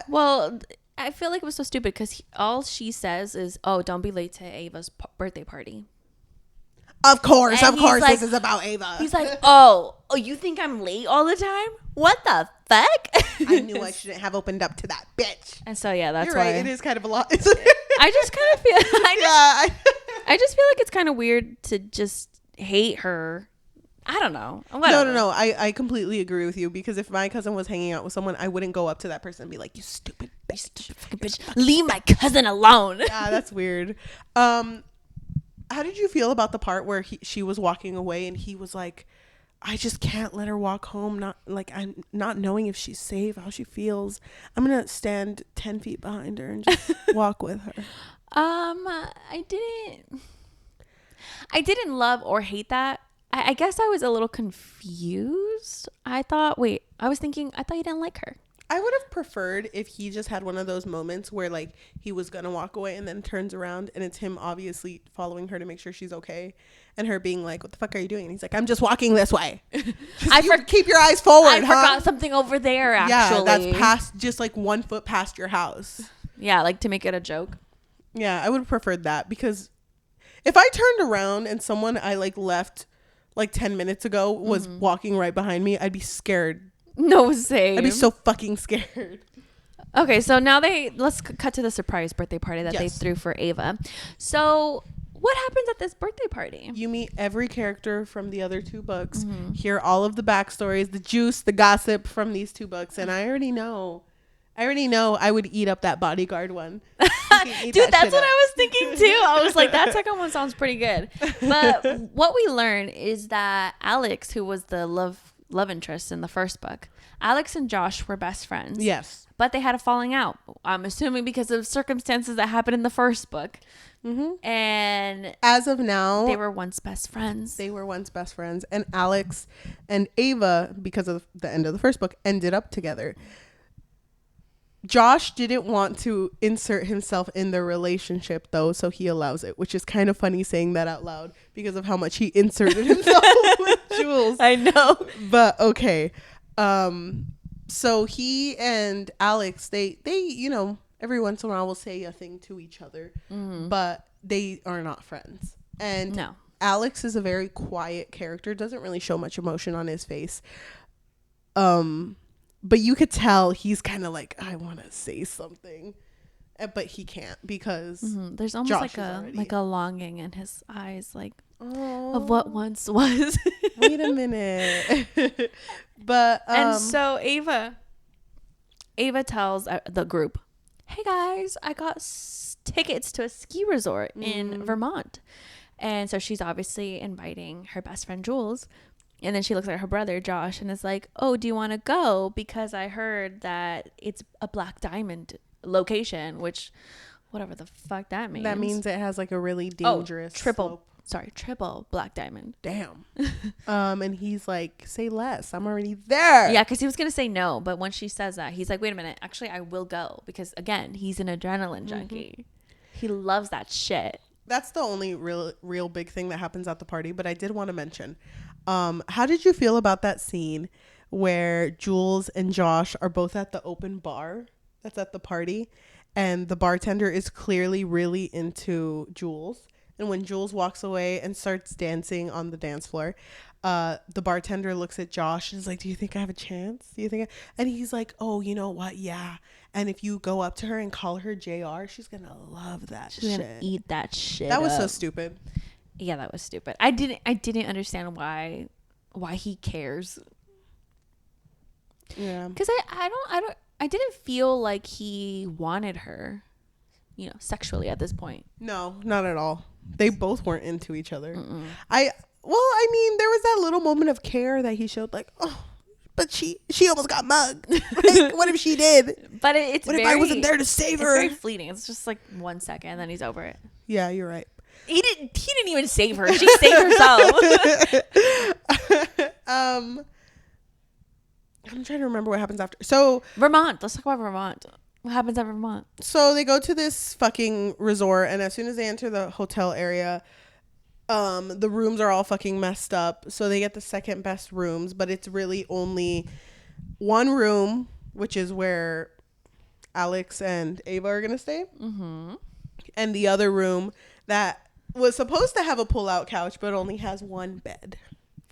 well, I feel like it was so stupid because all she says is, oh, don't be late to Ava's birthday party. Of course, like, this is about Ava. He's like, oh, you think I'm late all the time? What the fuck? I knew I shouldn't have opened up to that bitch. And so that's You're why right, it is kind of a lot. I just kind of feel I just feel like it's kind of weird to just hate her. I don't know. Whatever. No. I completely agree with you, because if my cousin was hanging out with someone, I wouldn't go up to that person and be like, you stupid bitch. Leave my cousin alone. Yeah, that's weird. How did you feel about the part where she was walking away and he was like, I just can't let her walk home, I'm not knowing if she's safe, how she feels. I'm gonna stand 10 feet behind her and just walk with her. I didn't love or hate that. I guess I was a little confused. I thought you didn't like her. I would have preferred if he just had one of those moments where like he was gonna walk away and then turns around and it's him obviously following her to make sure she's okay, and her being like, what the fuck are you doing? And he's like, I'm just walking this way. Keep your eyes forward. I forgot something over there, actually. Yeah, that's past, just like 1 foot past your house. Yeah, like to make it a joke. Yeah, I would have preferred that, because if I turned around and someone I like left like 10 minutes ago was walking right behind me, I'd be scared. No, same. I'd be so fucking scared. Okay, so now let's cut to the surprise birthday party that they threw for Ava. So what happens at this birthday party? You meet every character from the other 2 books, hear all of the backstories, the juice, the gossip from these 2 books, and I already know I would eat up that bodyguard one. Dude, that's what I was thinking too. I was like, that second one sounds pretty good. But what we learn is that Alex, who was the love love interests in the first book. Alex and Josh were best friends. Yes. But they had a falling out. I'm assuming because of circumstances that happened in the first book. Mm-hmm. And as of now, they were once best friends. And Alex and Ava, because of the end of the first book, ended up together. Josh didn't want to insert himself in their relationship, though, so he allows it, which is kind of funny saying that out loud because of how much he inserted himself with Jules. I know. But okay. So he and Alex, they every once in a while will say a thing to each other, but they are not friends. And no. Alex is a very quiet character, doesn't really show much emotion on his face. But you could tell he's kind of like, I want to say something, but he can't because there's almost like a longing in his eyes, like of what once was. Wait a minute. But and so Ava tells the group, hey guys, I got tickets to a ski resort in Vermont. And so she's obviously inviting her best friend Jules. And then she looks at her brother Josh and is like, oh, do you want to go? Because I heard that it's a Black Diamond location, which whatever the fuck that means. That means it has like a really dangerous triple Black Diamond. Damn. And he's like, say less, I'm already there. Yeah, because he was gonna say no, but when she says that, he's like, wait a minute, actually I will go, because again, he's an adrenaline junkie. He loves that shit. That's the only real big thing that happens at the party. But I did want to mention, how did you feel about that scene where Jules and Josh are both at the open bar that's at the party, and the bartender is clearly really into Jules? And when Jules walks away and starts dancing on the dance floor, the bartender looks at Josh and is like, do you think I have a chance? And he's like, oh, you know what? Yeah. And if you go up to her and call her JR, she's going to love that shit. She's going to eat that shit That was up. so stupid. Yeah, that was stupid. I didn't understand why he cares. Yeah. Because I didn't feel like he wanted her, sexually at this point. No, not at all. They both weren't into each other. I mean, there was that little moment of care that he showed, like, oh, but she almost got mugged. Like, what if she did? But if I wasn't there to save her? It's very fleeting. It's just like 1 second, and then he's over it. Yeah, you're right. He didn't even save her. She saved herself. I'm trying to remember what happens after. So Vermont. Let's talk about Vermont. What happens at Vermont? So they go to this fucking resort, and as soon as they enter the hotel area, the rooms are all fucking messed up. So they get the second best rooms, but it's really only one room, which is where Alex and Ava are gonna stay, and the other room that was supposed to have a pull-out couch, but only has one bed.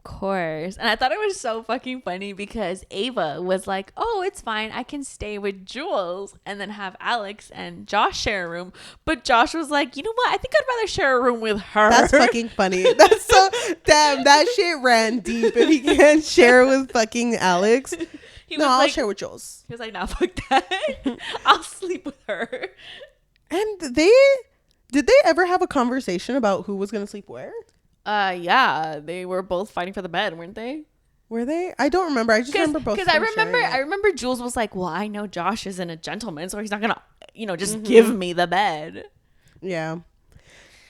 Course. And I thought it was so fucking funny because Ava was like, oh, it's fine, I can stay with Jules and then have Alex and Josh share a room. But Josh was like, you know what, I think I'd rather share a room with her. That's fucking funny. That's so damn, that shit ran deep. If he can't share with fucking Alex, I'll share with Jules. He was like, nah, fuck that. I'll sleep with her. And did they ever have a conversation about who was gonna sleep where? Yeah, they were both fighting for the bed, weren't they? Were they? I don't remember. I just remember both. Because I remember Jules was like, well, I know Josh isn't a gentleman, so he's not gonna, just give me the bed. Yeah.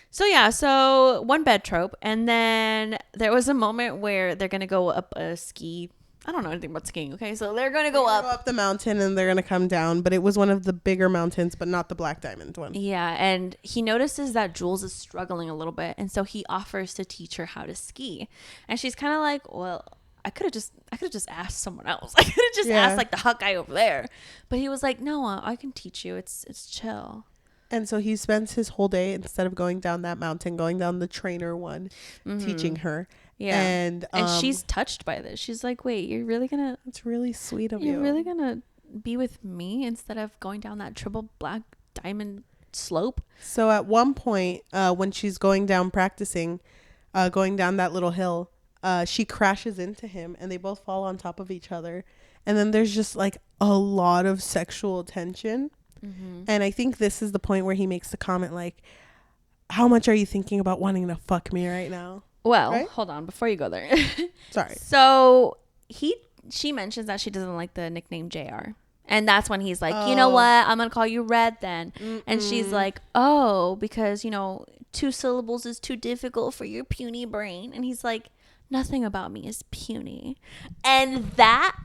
So one bed trope, and then there was a moment where they're gonna go up a ski. I don't know anything about skiing. Okay, so they're gonna go up the mountain and they're gonna come down, but it was one of the bigger mountains, but not the Black Diamond one. Yeah, and he notices that Jules is struggling a little bit, and so he offers to teach her how to ski, and she's kind of like, well, I could have just asked someone else. I could have just asked like the hot guy over there, but he was like, no, I can teach you. It's chill. And so he spends his whole day, instead of going down that mountain, going down the trainer one, teaching her. Yeah. And she's touched by this. She's like, wait, you're really gonna... It's really sweet of you. You're really gonna be with me instead of going down that triple Black Diamond slope? So at one point, when she's going down practicing, going down that little hill, she crashes into him and they both fall on top of each other. And then there's just like a lot of sexual tension. And I think this is the point where he makes the comment like, how much are you thinking about wanting to fuck me right now? Well, Hold on before you go there. Sorry. So she mentions that she doesn't like the nickname JR. And that's when he's like, you know what? I'm going to call you Red then. And she's like, oh, because, 2 syllables is too difficult for your puny brain. And he's like, nothing about me is puny. And that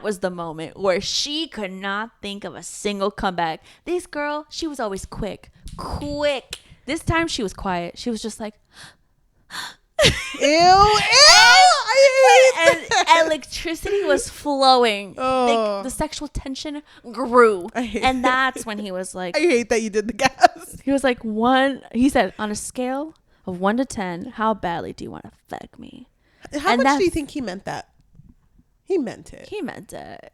was the moment where she could not think of a single comeback. This girl, she was always quick. This time she was quiet. She was just like, ew. And electricity was flowing. The sexual tension grew. And that's when he was like, I hate that you did the gas. He was like, he said, on a scale of 1 to 10, how badly do you want to fuck me? How much do you think he meant that? He meant it.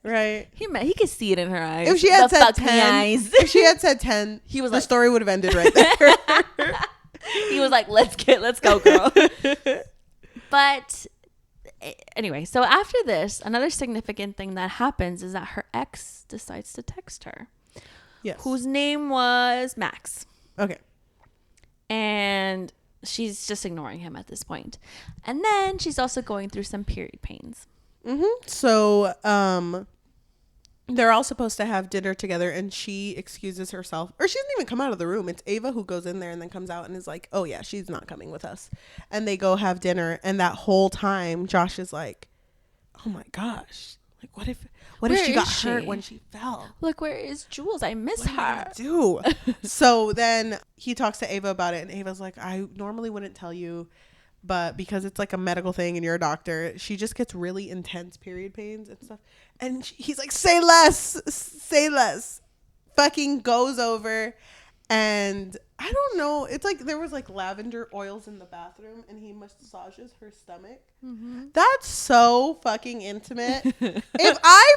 Right? He could see it in her eyes. If she had said 10, he was the story would have ended right there. He was like, let's go, girl. But anyway, so after this, another significant thing that happens is that her ex decides to text her. Yes. Whose name was Max. Okay. And she's just ignoring him at this point. And then she's also going through some period pains. So, they're all supposed to have dinner together, and she excuses herself, or she doesn't even come out of the room. It's Ava who goes in there and then comes out and is like, oh yeah, she's not coming with us. And they go have dinner, and that whole time Josh is like, oh my gosh, like what if she got hurt when she fell? Look, where is Jules? I miss her. Do so then he talks to Ava about it, and Ava's like, I normally wouldn't tell you, but because it's like a medical thing and you're a doctor, she just gets really intense period pains and stuff. And he's like, say less. Fucking goes over, and I don't know. It's like there was like lavender oils in the bathroom, and he massages her stomach. That's so fucking intimate. If I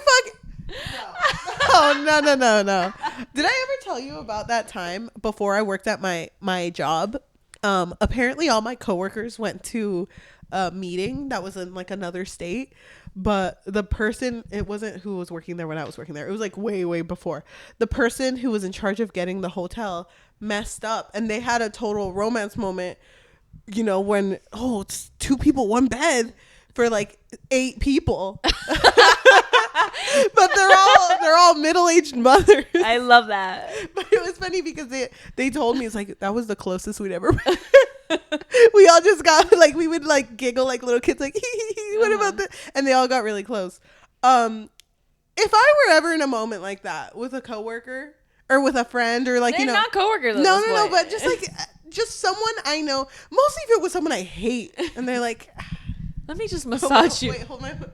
no. Did I ever tell you about that time before I worked at my job? Apparently all my coworkers went to a meeting that was in like another state, but the person, it wasn't who was working there when I was working there. It was like way before. The person who was in charge of getting the hotel messed up, and they had a total romance moment, when, it's 2 people, 1 bed for like 8 people. But they're all middle-aged mothers. I love that. But it was funny because they told me, it's like, that was the closest we'd ever been. We all just got like, we would like giggle like little kids, like, what about this? And they all got really close. If I were ever in a moment like that with a coworker or with a friend, or like, they're not coworkers. No, but just like, just someone I know, mostly if it was someone I hate, and they're like, let me just massage you. Wait, hold my foot.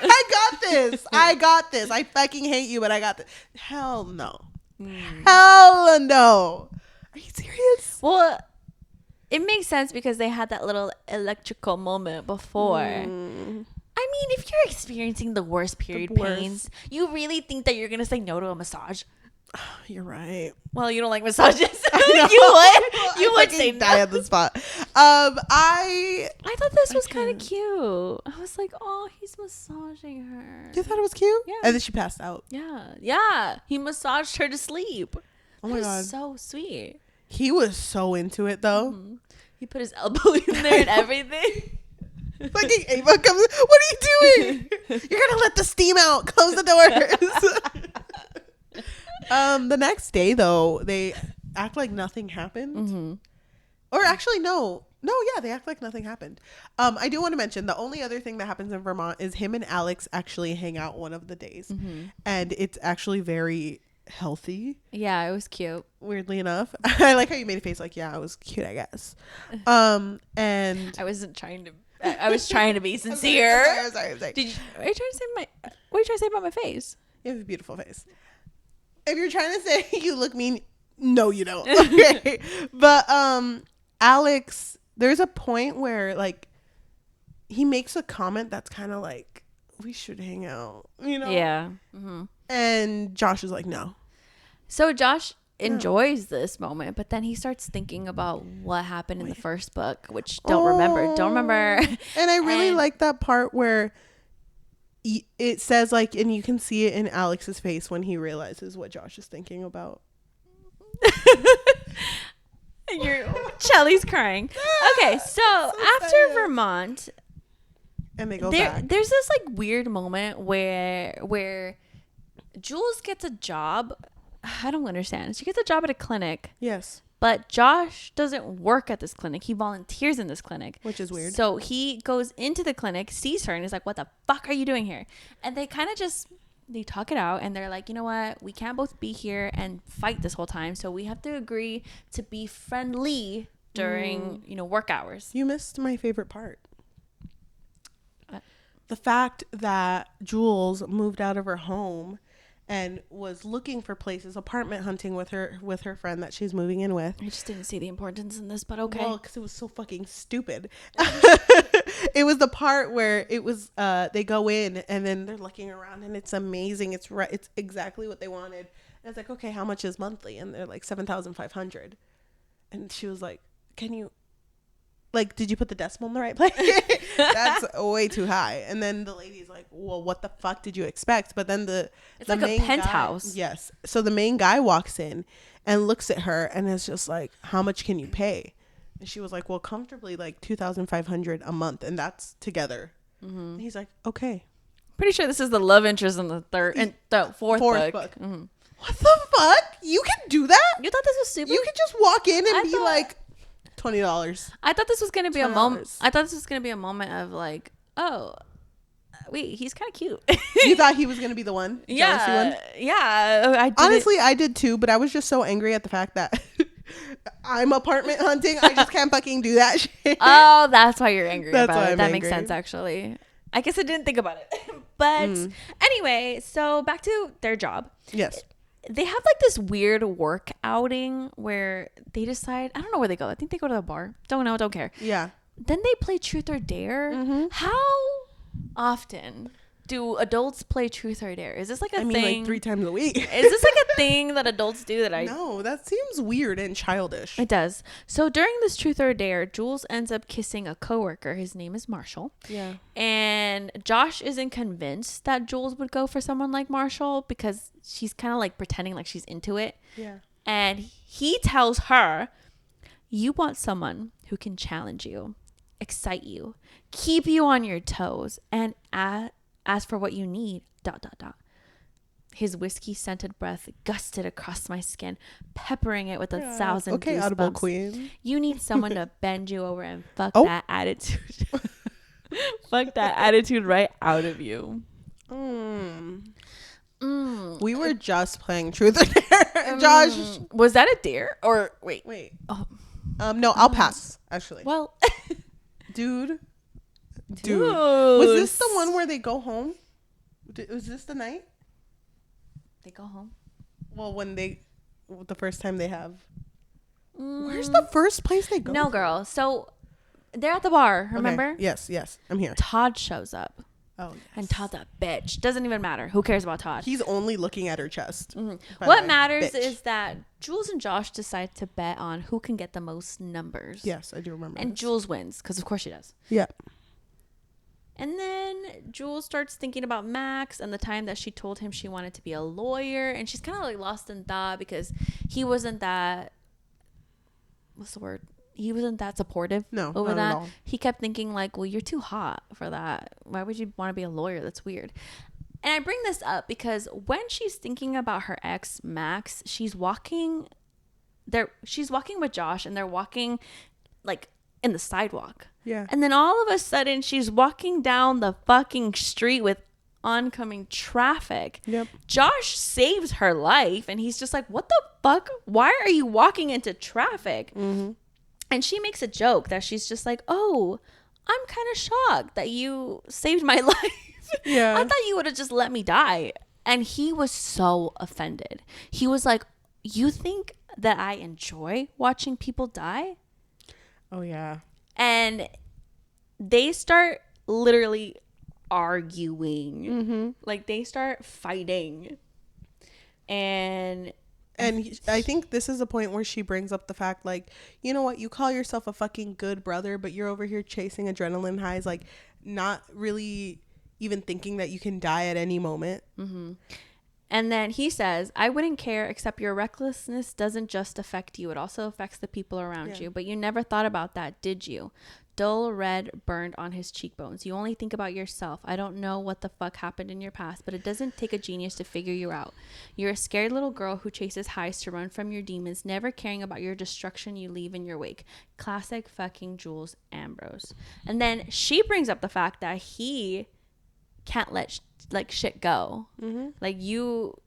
I got this. I fucking hate you, but I got this. Hell no. Hell no. Are you serious? Well, it makes sense because they had that little electrical moment before. I mean, if you're experiencing the worst period pains, you really think that you're going to say no to a massage? You're right. Well, you don't like massages. You would say no. Die on the spot. I thought this was kind of cute. I was like, oh, he's massaging her. You thought it was cute? Yeah. And then she passed out. Yeah. He massaged her to sleep. Oh my God. So sweet. He was so into it though. He put his elbow in there and everything. Fucking Ava comes. What are you doing? You're gonna let the steam out. Close the doors. The next day though, they act like nothing happened. Or actually no, they act like nothing happened. I do want to mention the only other thing that happens in Vermont is him and Alex actually hang out one of the days, and it's actually very healthy. Yeah, it was cute. Weirdly enough, I like how you made a face like, yeah, it was cute, I guess. And I wasn't trying to. I was trying to be sincere. I'm sorry. Are you trying to say what are you trying to say about my face? You have a beautiful face. If you're trying to say you look mean, no, you don't. Okay, but Alex, there's a point where like he makes a comment that's kind of like, we should hang out, Yeah. And Josh is like, no. So Josh enjoys this moment, but then he starts thinking about what happened in the first book, which don't remember. And I really like that part where it says like, and you can see it in Alex's face when he realizes what Josh is thinking about. Cheli's crying. Okay, so after Vermont, And they go back. There's this like weird moment where Jules gets a job. I don't understand. She gets a job at a clinic. Yes. But Josh doesn't work at this clinic. He volunteers in this clinic. Which is weird. So he goes into the clinic, sees her, and is like, what the fuck are you doing here? And they kind of just, they talk it out. And they're like, you know what? We can't both be here and fight this whole time. So we have to agree to be friendly during, work hours. You missed my favorite part. The fact that Jules moved out of her home and was looking for places, apartment hunting with her friend that she's moving in with. I just didn't see the importance in this, but okay. Well, because it was so fucking stupid. It was the part where it was they go in and then they're looking around and it's amazing. It's right. It's exactly what they wanted. And it's like, okay, how much is monthly? And they're like 7,500. And she was like, can you? Like, did you put the decimal in the right place? That's way too high. And then the lady's like, well, what the fuck did you expect? But then it's like a penthouse. Yes. So the main guy walks in and looks at her and is just like, how much can you pay? And she was like, well, comfortably like 2,500 a month. And that's together. Mm-hmm. And he's like, okay. Pretty sure this is the love interest in the third and the fourth book. Mm-hmm. What the fuck? You can do that? You thought this was stupid? You could just walk in and be like, $20. I thought this was gonna be a moment. I thought this was gonna be a moment of like, oh, wait, he's kind of cute. You thought he was gonna be the one? Yeah, one? Yeah. Honestly, I did too, but I was just so angry at the fact that I'm apartment hunting. I just can't fucking do that shit. Oh, that's why you're angry about it. That angry. Makes sense, actually. I guess I didn't think about it, but anyway, so back to their job. Yes. They have like this weird work outing where they decide, I don't know where they go. I think they go to the bar. Don't know. Don't care. Yeah. Then they play truth or dare. Mm-hmm. How often do adults play truth or dare? Is this like a thing? Like 3 times a week. Is this like a thing that adults do No, that seems weird and childish. It does. So during this truth or dare, Jules ends up kissing a coworker. His name is Marshall. Yeah. And Josh isn't convinced that Jules would go for someone like Marshall because she's kind of like pretending like she's into it. Yeah. And he tells her, you want someone who can challenge you, excite you, keep you on your toes, and ask for what you need, ... His whiskey-scented breath gusted across my skin, peppering it with 1,000 okay, goosebumps. Audible Queen. You need someone to bend you over and fuck that attitude. Fuck that attitude right out of you. We were just playing Truth or Dare. Josh. Was that a dare? Or wait. Oh. No, I'll pass, actually. Well. Dude. Was this the one where they go home? Was this the night? They go home? Well, the first time they have. Where's the first place they go? No, girl. So they're at the bar, remember? Okay. Yes. I'm here. Todd shows up. Oh, yes. And Todd's a bitch. Doesn't even matter. Who cares about Todd? He's only looking at her chest. Mm-hmm. What matters is that Jules and Josh decide to bet on who can get the most numbers. Yes, I do remember. And Jules wins, because of course she does. Yeah. And then Jules starts thinking about Max and the time that she told him she wanted to be a lawyer. And she's kind of like lost in thought because he wasn't that, what's the word? He wasn't that supportive over not that. At all. He kept thinking like, well, you're too hot for that. Why would you want to be a lawyer? That's weird. And I bring this up because when she's thinking about her ex, Max, she's walking with Josh and they're walking like in the sidewalk. Yeah. And then all of a sudden she's walking down the fucking street with oncoming traffic. Yep. Josh saves her life and he's just like, what the fuck? Why are you walking into traffic? Mm-hmm. And she makes a joke that she's just like, oh, I'm kind of shocked that you saved my life. Yeah. I thought you would have just let me die. And he was so offended. He was like, you think that I enjoy watching people die? Oh, yeah. And they start literally arguing. Mm-hmm. Like, they start fighting. And I think this is a point where she brings up the fact, like, you know what? You call yourself a fucking good brother, but you're over here chasing adrenaline highs, like, not really even thinking that you can die at any moment. Mm-hmm. And then he says, I wouldn't care, except your recklessness doesn't just affect you. It also affects the people around you. But you never thought about that, did you? dull red burned on his cheekbones. You only think about yourself. I don't know what the fuck happened in your past, but it doesn't take a genius to figure you out. You're a scared little girl who chases highs to run from your demons, never caring about your destruction you leave in your wake. Classic fucking Jules Ambrose. And then she brings up the fact that he can't let shit go. Like you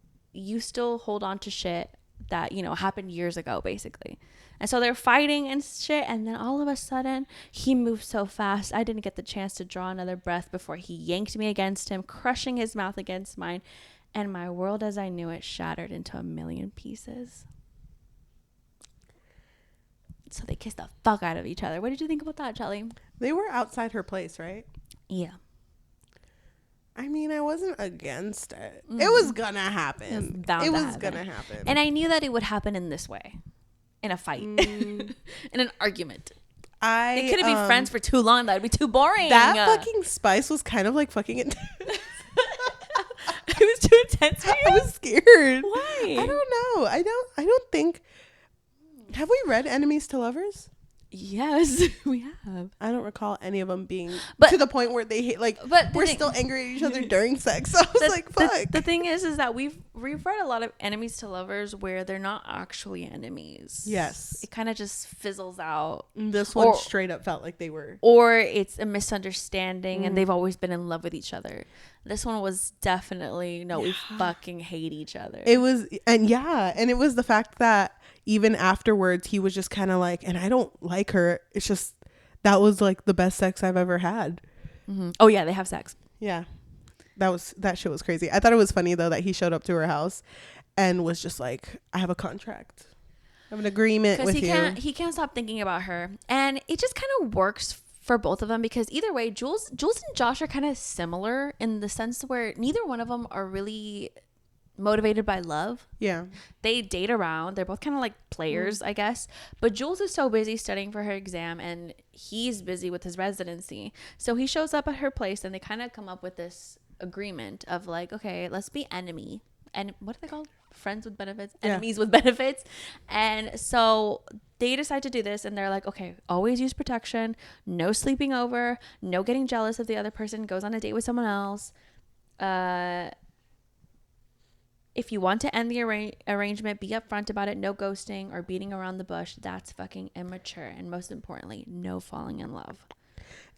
still hold on to shit that, you know, happened years ago, basically. And so they're fighting and shit, and then all of a sudden he moved so fast I didn't get the chance to draw another breath before he yanked me against him, crushing his mouth against mine, and my world as I knew it shattered into a million pieces. So they kissed the fuck out of each other. What did you think about that, Cheli? They were outside her place, right? Yeah. I mean, I wasn't against it. It was gonna happen. It was gonna happen. And I knew that it would happen in this way. In a fight. In an argument. They couldn't be friends for too long. That would be too boring. That fucking spice was kind of like fucking intense. It was too intense for you? I was scared. Why? I don't know. I don't think. Have we read Enemies to Lovers? Yes, we have. I don't recall any of them being but, to the point where they hate, like, but we're still angry at each other during sex. So I was like, fuck. The thing is that we've read a lot of Enemies to Lovers where they're not actually enemies. Yes. It kind of just fizzles out. This one straight up felt like they were. Or it's a misunderstanding and they've always been in love with each other. This one was definitely, we fucking hate each other. It was, and it was the fact that even afterwards, he was just kind of like, and I don't like her. It's just, that was like the best sex I've ever had. Oh yeah, they have sex. Yeah. That shit was crazy. I thought it was funny though that he showed up to her house and was just like, I have a contract. I have an agreement with you. He can't stop thinking about her. And it just kind of works for both of them because either way, Jules and Josh are kind of similar in the sense where neither one of them are really motivated by love. Yeah. They date around. They're both kind of like players, I guess. But Jules is so busy studying for her exam and he's busy with his residency. So he shows up at her place and they kind of come up with this agreement of like, okay, let's be enemy. And what are they called? Friends with benefits? Enemies with benefits. And so they decide to do this and they're like, okay, always use protection. No sleeping over. No getting jealous if the other person goes on a date with someone else. If you want to end the arrangement, be upfront about it. No ghosting or beating around the bush. That's fucking immature. And most importantly, no falling in love.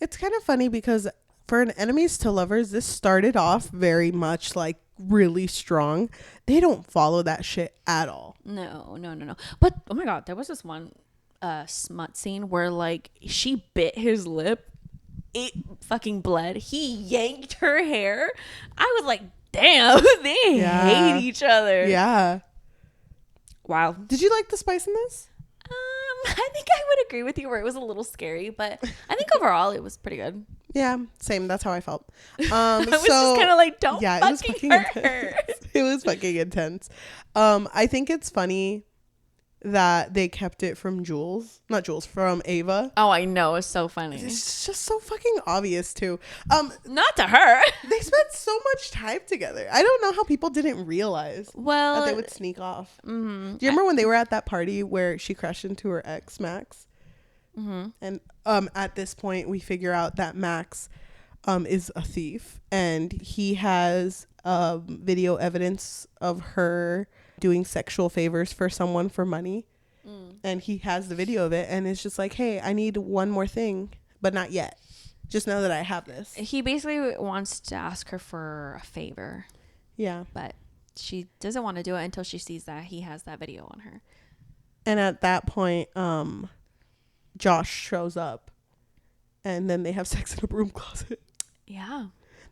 It's kind of funny because for an Enemies to Lovers, this started off very much like really strong. They don't follow that shit at all. No. But oh my God, there was this one smut scene where like she bit his lip. It fucking bled. He yanked her hair. I was like, damn, they hate each other. Yeah. Wow. Did you like the spice in this? I think I would agree with you where it was a little scary, but I think overall it was pretty good. Yeah, same. That's how I felt. I was just kind of like, don't fucking hurt her. It was fucking intense. I think it's funny that they kept it from from Ava. Oh, I know. It's so funny. It's just so fucking obvious too. Not to her. They spent so much time together. I don't know how people didn't realize that they would sneak off. Mm-hmm. Do you remember when they were at that party where she crashed into her ex, Max? Mm-hmm. And at this point, we figure out that Max is a thief, and he has video evidence of her doing sexual favors for someone for money. And he has the video of it, and it's just like, hey, I need one more thing, but not yet. Just know that I have this. He basically wants to ask her for a favor. Yeah. But she doesn't want to do it until she sees that he has that video on her. And at that point, Josh shows up, and then they have sex in a broom closet. Yeah.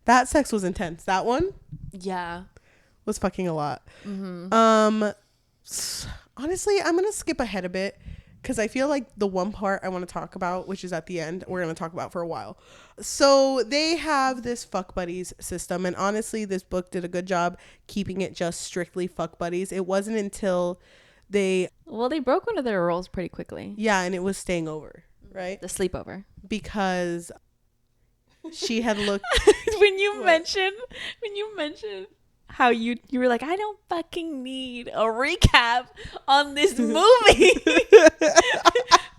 That sex was intense. That one? Yeah. Was fucking a lot. Mm-hmm. Honestly, I'm gonna skip ahead a bit because I feel like the one part I want to talk about, which is at the end, we're gonna talk about for a while. So they have this fuck buddies system, and honestly, this book did a good job keeping it just strictly fuck buddies. It wasn't until they broke one of their roles pretty quickly. Yeah, and it was staying over, right? The sleepover. Because she had looked when you mentioned how you were like, I don't fucking need a recap on this movie.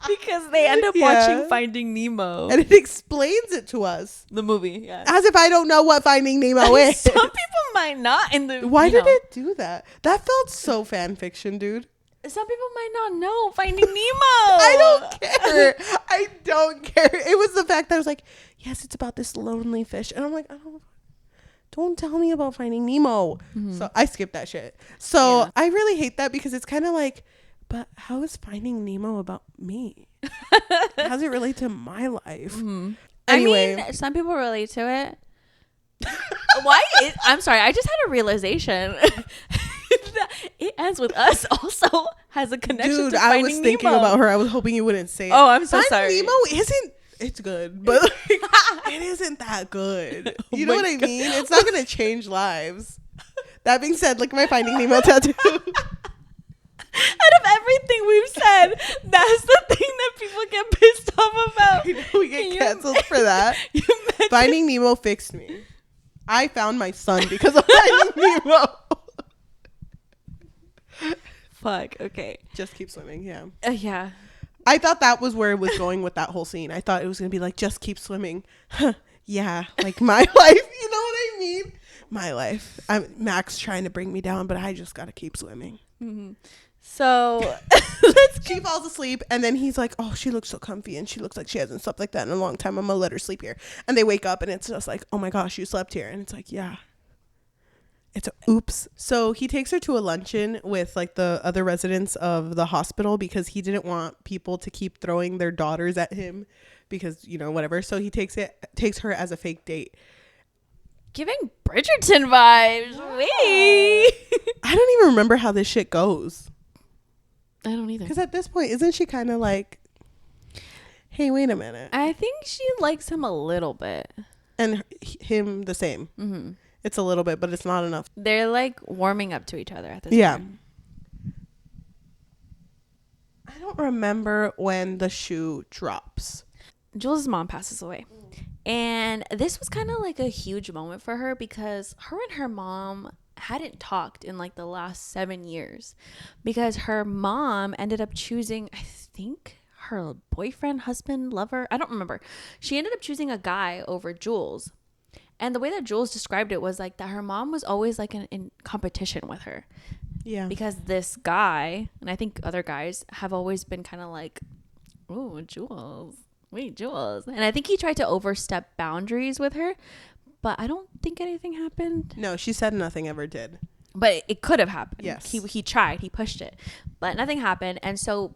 Because they end up watching Finding Nemo. And it explains it to us. The movie, yeah. As if I don't know what Finding Nemo is. Some people might not. Why did it do that? That felt so fan fiction, dude. Some people might not know Finding Nemo. I don't care. I don't care. It was the fact that I was like, yes, it's about this lonely fish. And I'm like, don't tell me about Finding Nemo. Mm-hmm. So I skipped that shit. So I really hate that because it's kind of like, but how is Finding Nemo about me? How does it relate to my life? Mm-hmm. Anyway. I mean, some people relate to it. I'm sorry. I just had a realization. It ends with us also has a connection to Finding Nemo. I was thinking about her. I was hoping you wouldn't say it. Oh, I'm so sorry. Finding Nemo it's good, but like, it isn't that good. You know what I mean? It's not going to change lives. That being said, look at my Finding Nemo tattoo. Out of everything we've said, that's the thing that people get pissed off about. I know we get canceled for that. Finding Nemo fixed me. I found my son because of Finding Nemo. Fuck. Okay. Just keep swimming. Yeah. Yeah. I thought that was where it was going with that whole scene. I thought it was gonna be like, just keep swimming. Yeah, like my life. You know what I mean? My life. Max trying to bring me down, but I just gotta keep swimming. Mm-hmm. So she falls asleep, and then he's like, "Oh, she looks so comfy, and she looks like she hasn't slept like that in a long time. I'm gonna let her sleep here." And they wake up, and it's just like, "Oh my gosh, you slept here," and it's like, "Yeah." It's oops. So he takes her to a luncheon with like the other residents of the hospital because he didn't want people to keep throwing their daughters at him because, you know, whatever. So he takes her as a fake date. Giving Bridgerton vibes. Wee. I don't even remember how this shit goes. I don't either. Because at this point, isn't she kind of like, hey, wait a minute. I think she likes him a little bit. And him the same. Mm-hmm. It's a little bit, but it's not enough. They're like warming up to each other at this time. I don't remember when the shoe drops. Jules' mom passes away. And this was kind of like a huge moment for her because her and her mom hadn't talked in like the last 7 years because her mom ended up choosing, I think, her boyfriend, husband, lover. I don't remember. She ended up choosing a guy over Jules. And the way that Jules described it was like that her mom was always like in competition with her. Yeah. Because this guy, and I think other guys, have always been kind of like, oh, Jules. Wait, Jules. And I think he tried to overstep boundaries with her. But I don't think anything happened. No, she said nothing ever did. But it could have happened. Yes. He tried. He pushed it. But nothing happened. And so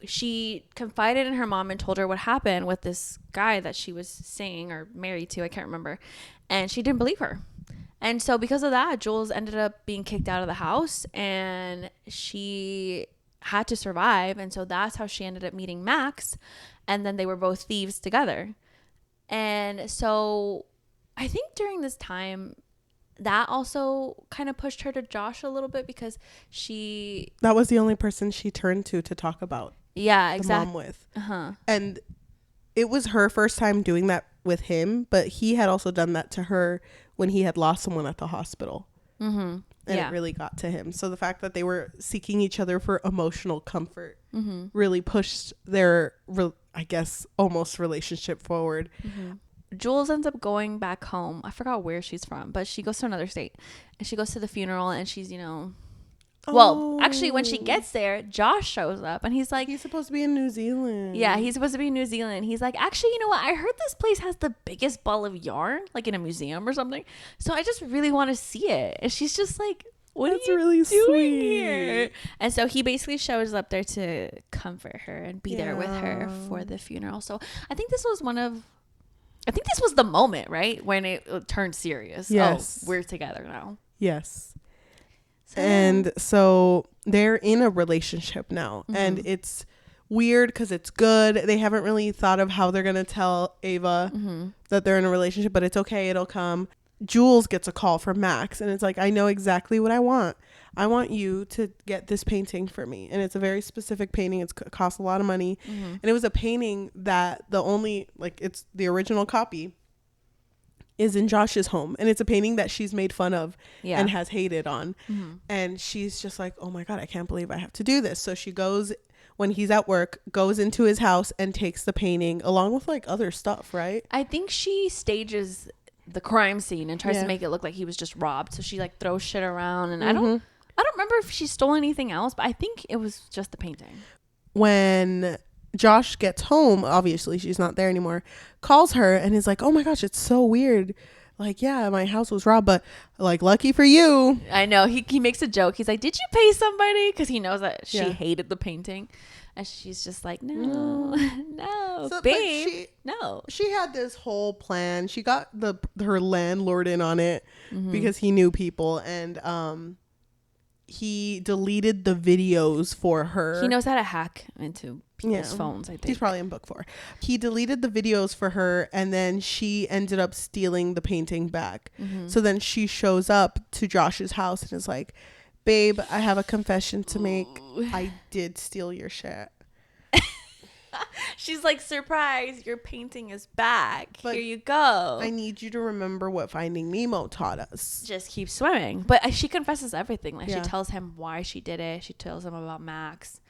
she confided in her mom and told her what happened with this guy that she was seeing or married to. I can't remember. And she didn't believe her. And so because of that, Jules ended up being kicked out of the house and she had to survive. And so that's how she ended up meeting Max. And then they were both thieves together. And so I think during this time, that also kind of pushed her to Josh a little bit because that was the only person she turned to talk about. Yeah, exactly. The mom with. Uh-huh. And it was her first time doing that with him, but he had also done that to her when he had lost someone at the hospital. Mm-hmm. And it really got to him. So the fact that they were seeking each other for emotional comfort really pushed their, I guess, almost relationship forward. Mm-hmm. Jules ends up going back home. I forgot where she's from, but she goes to another state. And she goes to the funeral and she's, you know... Well, actually, when she gets there, Josh shows up and he's like... He's supposed to be in New Zealand. Yeah, he's supposed to be in New Zealand. He's like, actually, you know what? I heard this place has the biggest ball of yarn, like in a museum or something. So I just really want to see it. And she's just like, what are you really doing here? And so he basically shows up there to comfort her and be there with her for the funeral. So I think this was the moment, right? When it turned serious. Yes. Oh, we're together now. Yes. And so they're in a relationship now. Mm-hmm. And it's weird because it's good. They haven't really thought of how they're going to tell Ava that they're in a relationship, but it's okay. It'll come. Jules gets a call from Max and it's like, I know exactly what I want. I want you to get this painting for me. And it's a very specific painting. It costs a lot of money. Mm-hmm. And it was a painting that it's the original copy is in Josh's home, and it's a painting that she's made fun of and has hated on. And she's just like, oh my God, I can't believe I have to do this. So she goes when he's at work, goes into his house and takes the painting along with like other stuff, right? I think she stages the crime scene and tries to make it look like he was just robbed. So she like throws shit around, and I don't remember if she stole anything else, but I think it was just the painting. When Josh gets home, obviously she's not there anymore, calls her and is like, oh my gosh, it's so weird. Like, yeah, my house was robbed, but like, lucky for you. I know. He makes a joke. He's like, did you pay somebody? Because he knows that she hated the painting. And she's just like, no, So, babe, no. She had this whole plan. She got her landlord in on it because he knew people, and he deleted the videos for her. He knows how to hack into people's phones, I think. He's probably in book 4. He deleted the videos for her, and then she ended up stealing the painting back. So then she shows up to Josh's house and is like, babe, I have a confession to make. I did steal your shit. She's like, surprise, your painting is back. But here you go. I need you to remember what Finding Nemo taught us. Just keep swimming. But she confesses everything. Like, she tells him why she did it. She tells him about Max.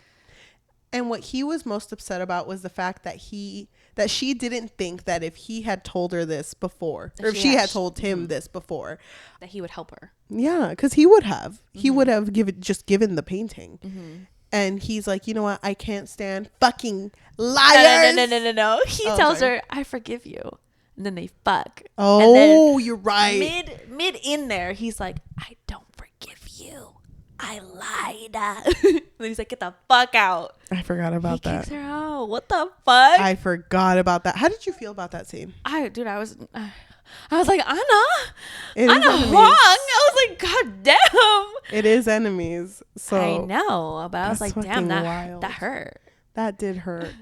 And what he was most upset about was the fact that she didn't think that if he had told her this before, or if she had told him this before, that he would help her. Yeah, because he would have. He would have given the painting. And he's like, you know what? I can't stand fucking liars. No. He tells her, I forgive you. And then they fuck. Oh, and then you're right. Mid in there, he's like, I don't forgive you. I lied. And then he's like, get the fuck out. I forgot about that. He kicks her out. What the fuck? I forgot about that. How did you feel about that scene? I was like, Ana enemies. Huang. I was like, God damn. It is enemies. So I know, but I was like, damn, that hurt. That did hurt.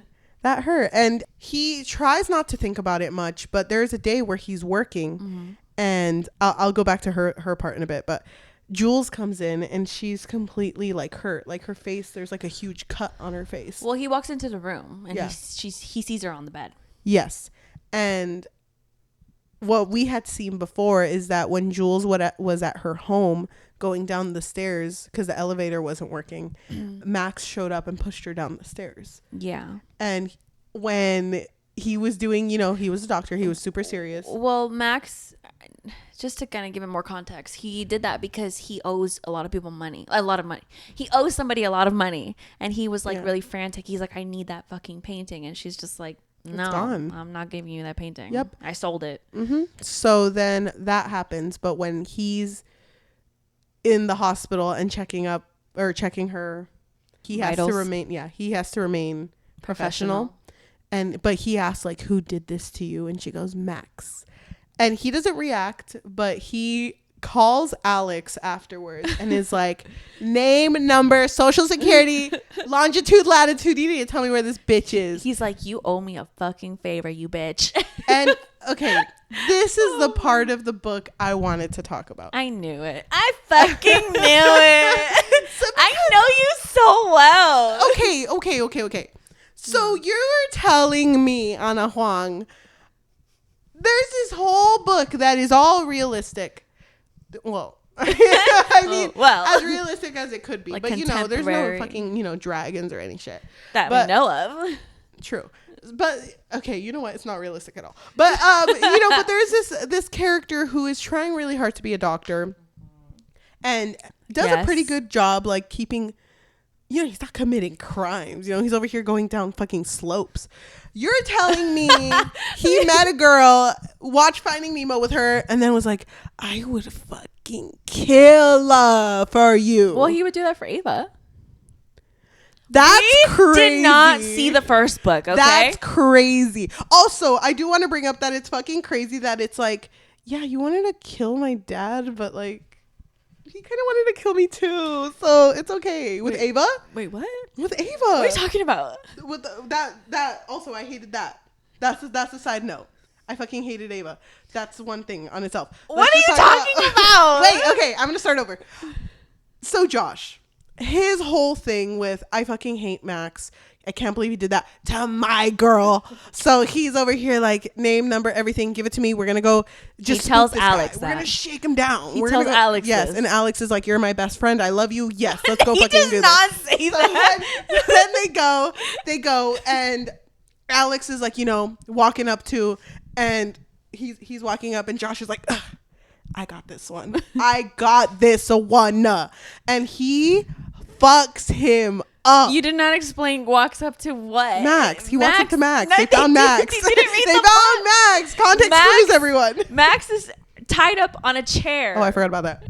That hurt. And he tries not to think about it much, but there's a day where he's working, and I'll go back to her part in a bit, but Jules comes in and she's completely like hurt, like her face, there's like a huge cut on her face. Well, he walks into the room and he sees her on the bed. Yes. And what we had seen before is that when Jules was at her home going down the stairs because the elevator wasn't working, Max showed up and pushed her down the stairs. Yeah. And when he was doing, he was a doctor, he was super serious. Well, Max, just to kind of give him more context, he did that because he owes a lot of people money. He owes somebody a lot of money, and he was like really frantic. He's like, I need that fucking painting. And she's just like, no, I'm not giving you that painting. Yep. I sold it. So then that happens. But when he's in the hospital and checking her, he has to remain professional. But he asks, like, who did this to you? And she goes, Max. And he doesn't react, but he calls Alex afterwards and is like, name, number, social security, longitude, latitude. You need to tell me where this bitch is. He's like, you owe me a fucking favor, you bitch. And okay, this is the part of the book I wanted to talk about. I knew it. I fucking knew it. I know you so well. Okay. So you're telling me, Ana Huang, there's this whole book that is all realistic. Well, I mean, as realistic as it could be. Like, but there's no fucking, dragons or any shit. That we know of. True. But okay, you know what? It's not realistic at all. But but there's this character who is trying really hard to be a doctor and does a pretty good job, like keeping, he's not committing crimes. He's over here going down fucking slopes. You're telling me he met a girl, watched Finding Nemo with her, and then was like, I would fucking kill her for you. Well, he would do that for Ava. That's crazy. Did not see the first book, okay? That's crazy. Also, I do want to bring up that it's fucking crazy that it's like, yeah, you wanted to kill my dad, but like, he kind of wanted to kill me too, so it's okay. With Ava? Wait, what? With Ava. What are you talking about? With that also, I hated that. That's a side note. I fucking hated Ava. That's one thing on itself. What are you talking about? Wait, okay, I'm gonna start over. So Josh, his whole thing with I fucking hate Max. I can't believe you did that to my girl. So he's over here like, name, number, everything. Give it to me. We're going to go just he tells this Alex guy. that. We're going to shake him down. He tells Alex yes. this. And Alex is like, you're my best friend. I love you. Yes. Let's go he fucking does do not this. say So that. then they go and Alex is like, you know, walking up to, and he's walking up and Josh is like, ugh, I got this one. I got this one. And he fucks him up. You did not explain walks up to what? Max. He walks up to Max. No, they found Max. They didn't read they the found book. Max. Context Max- clues, everyone. Max is tied up on a chair. Oh, I forgot about that.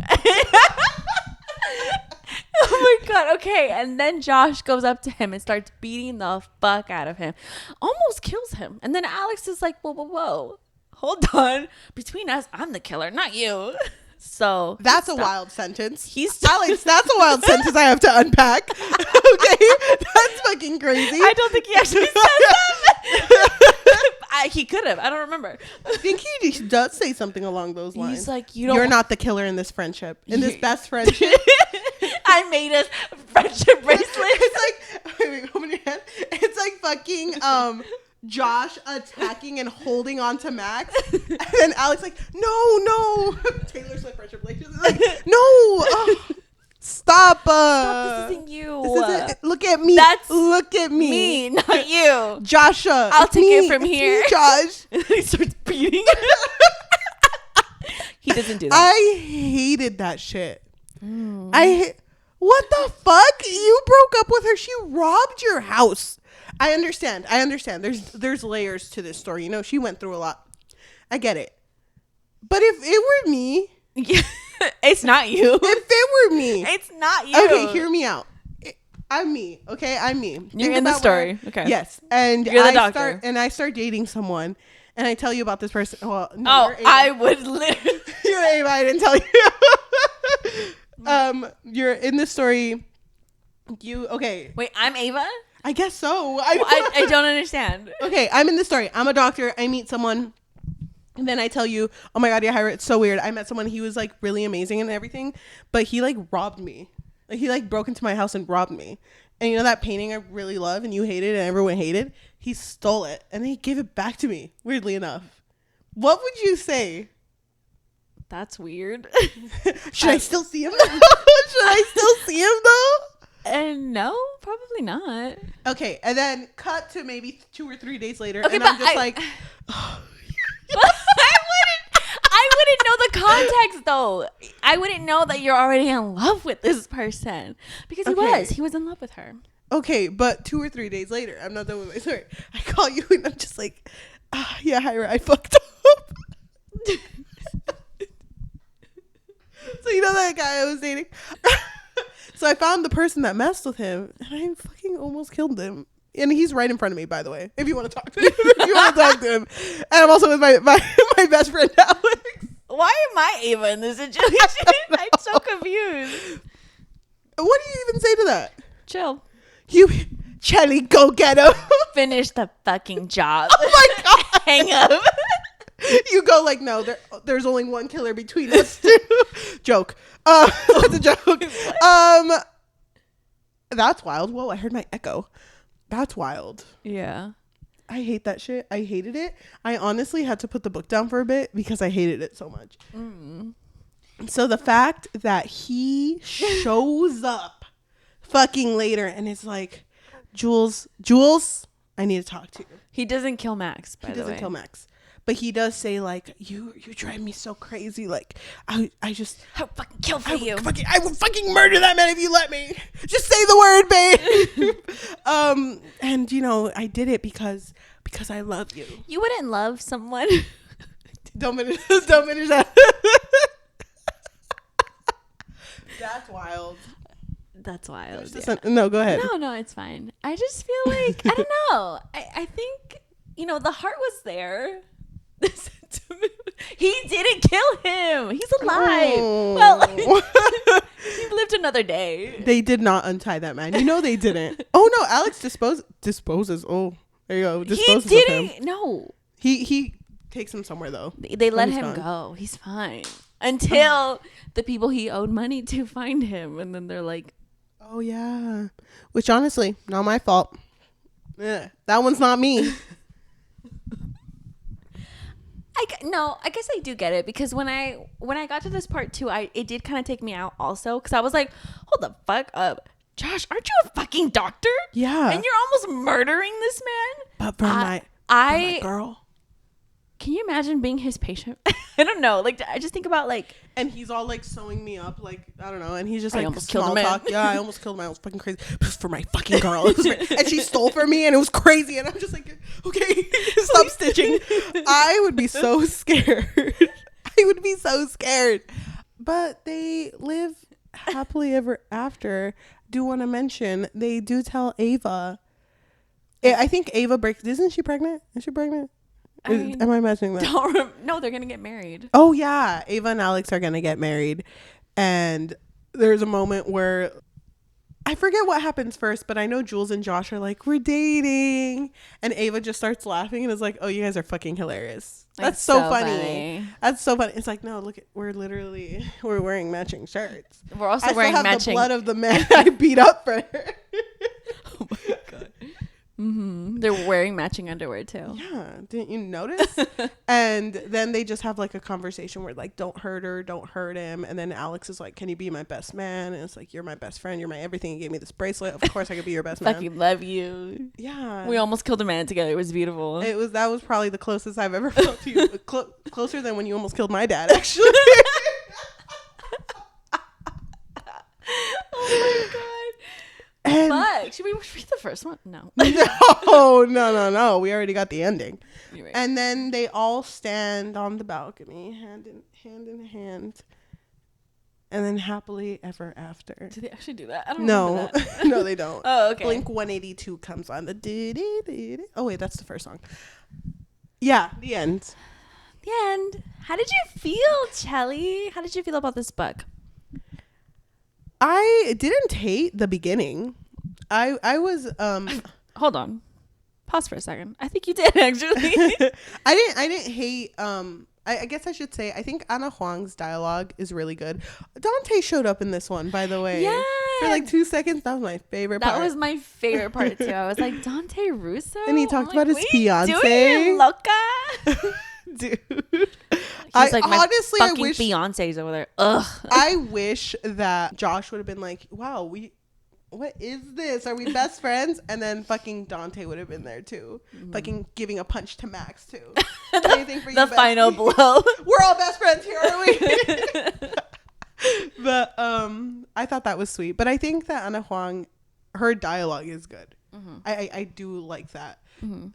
Oh my god. Okay, and then Josh goes up to him and starts beating the fuck out of him, almost kills him. And then Alex is like, whoa, hold on, between us, I'm the killer, not you. So That's a wild sentence. He's Alex, that's a wild sentence I have to unpack. Okay? That's fucking crazy. I don't think he actually said that. He could have. I don't remember. I think he does say something along those lines. He's like, you're not the killer in this friendship. In this best friendship. I made a friendship bracelet. It's like, wait, open your hand. It's like fucking Josh attacking and holding on to Max, and then Alex like, no. Taylor Swift friendship relationship. Like, no, stop. This isn't you. Look at me. Look at me. Me, not you. Joshua. I'll take me. it from It's here. me, Josh. And then he starts beating. He doesn't do that. I hated that shit. What the fuck? You broke up with her. She robbed your house. I understand. There's layers to this story. You know, she went through a lot. I get it. But if it were me, It's not you. if it were me, It's not you. okay, hear me out. I'm me. Okay, I'm me. You're in the story. Okay. Yes, and You're the doctor. I start dating someone, and I tell you about this person. Well, no, Oh, you're Ava. I would literally. You're Ava. I didn't tell you. You're in this story. Okay? Wait, I'm Ava? I guess so. I don't understand. Okay, I'm in this story. I'm a doctor. I meet someone. And then I tell you, oh my God, Yajaira, it's so weird. I met someone, he was like really amazing and everything, but he like robbed me. Like he like broke into my house and robbed me. And you know that painting I really love and you hated and everyone hated? He stole it and then he gave it back to me, weirdly enough. What would you say? That's weird. Should I still see him though? Should I still see him though? And no, probably not. Okay, and then cut to maybe 2 or 3 days later, Okay, and but I'm just like... I wouldn't know the context though. I wouldn't know that you're already in love with this person because he was in love with her. Okay, but 2 or 3 days later, I'm not done with my story. I call you and I'm just like, yeah, Yajaira, I fucked up. So you know that guy I was dating? So I found the person that messed with him and I fucking almost killed him. And he's right in front of me, by the way, if you want to talk to him. And I'm also with my best friend, Alex. Why am I Ava in this situation? I'm so confused. What do you even say to that? Chill. Cheli, go get him. Finish the fucking job. Oh my God. Hang up. You go like, no, there's only one killer between us two. Joke. That's a joke. That's wild. Whoa, I heard my echo. That's wild. Yeah. I hate that shit. I hated it. I honestly had to put the book down for a bit because I hated it so much. So the fact that he shows up fucking later and it's like, Jules, I need to talk to you. He doesn't kill Max, by the way. He doesn't kill Max. But he does say like, you drive me so crazy. Like I would fucking kill for you. I would fucking murder that man if you let me. Just say the word, babe. And you know, I did it because I love you. You wouldn't love someone. Don't finish that. That's wild. That's wild. No, go ahead. No, it's fine. I just feel like, I don't know. I think, you know, the heart was there. He didn't kill him. He's alive. Oh. Well, he lived another day. They did not untie that man. You know they didn't. Oh no, Alex disposes. Oh, there you go. Disposes he of didn't. him. No. He takes him somewhere though. They let him go. He's fine until the people he owed money to find him, and then they're like, "Oh yeah," which honestly, not my fault. That one's not me. I guess I do get it, because when I got to this part too, it did kind of take me out also, because I was like, hold the fuck up, Josh, aren't you a fucking doctor? Yeah. And you're almost murdering this man. But for my girl. Can you imagine being his patient? I don't know. Like, I just think about like, and he's all like sewing me up, like, I don't know, and he's just I like almost killed a small man. talk. Yeah, I almost killed him. I was fucking crazy. It was for my fucking girl. And she stole from me, and it was crazy. And I'm just like, okay, stop stitching. I would be so scared. I would be so scared. But they live happily ever after. Do want to mention they do tell Ava. I think Ava breaks. Isn't she pregnant? Is she pregnant? Am I imagining that? No, they're gonna get married. Oh yeah, Ava and Alex are gonna get married, and there's a moment where I forget what happens first, but I know Jules and Josh are like, we're dating, and Ava just starts laughing and is like, oh, you guys are fucking hilarious. That's so funny. That's so funny. It's like, no, look, we're wearing matching shirts. We're also I wearing still have matching. the blood of the man I beat up for her. Oh my god. Mm-hmm. They're wearing matching underwear too. Yeah, didn't you notice? And then they just have like a conversation where like, don't hurt her, don't hurt him. And then Alex is like, can you be my best man? And it's like, you're my best friend, you're my everything. You gave me this bracelet, of course I could be your best man. Fucking love you. Yeah, we almost killed a man together. It was beautiful. That was probably the closest I've ever felt to you. Closer than when you almost killed my dad, actually. Oh my god. And fuck? Should we read the first one? No. No. We already got the ending. Right. And then they all stand on the balcony, hand in hand. And then happily ever after. Do they actually do that? I don't remember that. No, they don't. Oh, okay. Blink 182 comes on. Oh, wait, that's the first song. Yeah, the end. The end. How did you feel, Cheli? How did you feel about this book? I didn't hate the beginning. I was Hold on. Pause for a second. I think you did actually. I didn't hate I guess I should say I think Ana Huang's dialogue is really good. Dante showed up in this one, by the way. Yeah. For like 2 seconds. That was my favorite part. That was my favorite part too. I was like, Dante Russo? And he talked about his fiance. Doing, loca? Dude. He's like, my honestly, fucking I wish fiance's over there. Ugh. I wish that Josh would have been like, wow, what is this? Are we best friends? And then fucking Dante would have been there too. Fucking giving a punch to Max too. Anything for you, the final blow. We're all best friends here, are we? But I thought that was sweet. But I think that Ana Huang, her dialogue is good. Mm-hmm. I do like that. Mm-hmm.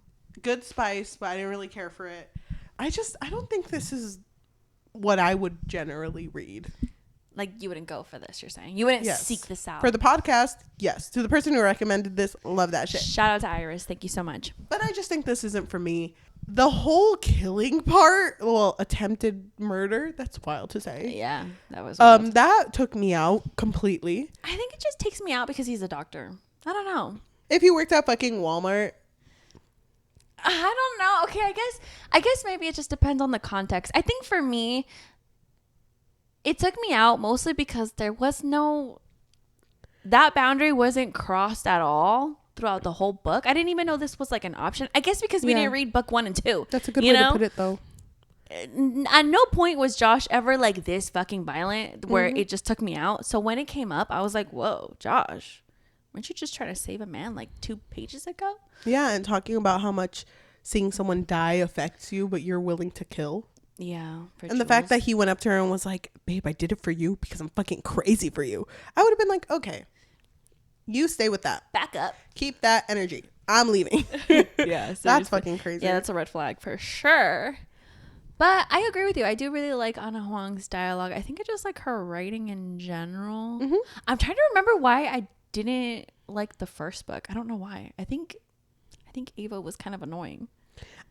Good spice, but I didn't really care for it. I don't think this is what I would generally read. Like, you wouldn't go for this, you're saying? You wouldn't seek this out. For the podcast, yes. To the person who recommended this, love that shit. Shout out to Iris. Thank you so much. But I just think this isn't for me. The whole killing part, well, attempted murder, that's wild to say. Yeah, that was wild. That took me out completely. I think it just takes me out because he's a doctor. I don't know. If he worked at fucking Walmart. I don't know. Okay, I guess maybe it just depends on the context. I think for me, it took me out mostly because there was that boundary wasn't crossed at all throughout the whole book. I didn't even know this was like an option. I guess because we didn't read book 1 and 2. That's a good way to put it though. At no point was Josh ever like this fucking violent where it just took me out. So when it came up, I was like, whoa, Josh, weren't you just trying to save a man like 2 pages ago? Yeah, and talking about how much seeing someone die affects you, but you're willing to kill. Yeah. And the fact that he went up to her and was like, babe, I did it for you because I'm fucking crazy for you. I would have been like, okay, you stay with that. Back up. Keep that energy. I'm leaving. Yeah. That's fucking crazy. Yeah, that's a red flag for sure. But I agree with you. I do really like Ana Huang's dialogue. I think I just like her writing in general. Mm-hmm. I'm trying to remember why I didn't like the first book. I don't know why. I think Ava was kind of annoying.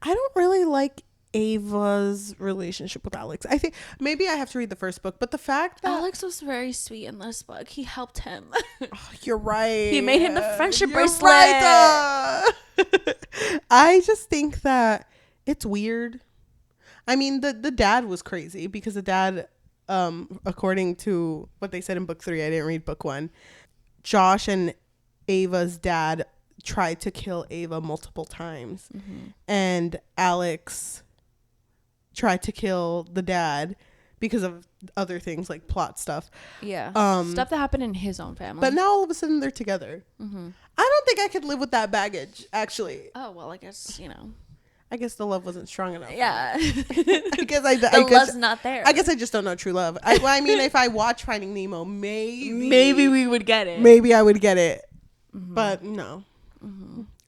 I don't really like Ava's relationship with Alex. I think maybe I have to read the first book, but the fact that Alex was very sweet in this book. He helped him. Oh, you're right. He made him the friendship bracelet. Right. I just think that it's weird. I mean, the dad was crazy because the dad, according to what they said in book 3, I didn't read book 1. Josh and Ava's dad tried to kill Ava multiple times, and Alex tried to kill the dad because of other things like plot stuff. Yeah. Stuff that happened in his own family. But now all of a sudden they're together. I don't think I could live with that baggage, actually. Oh, well, I guess, I guess the love wasn't strong enough. Yeah. I guess the love's not there. I guess I just don't know true love. I mean, if I watch Finding Nemo, maybe we would get it. Maybe I would get it. But no.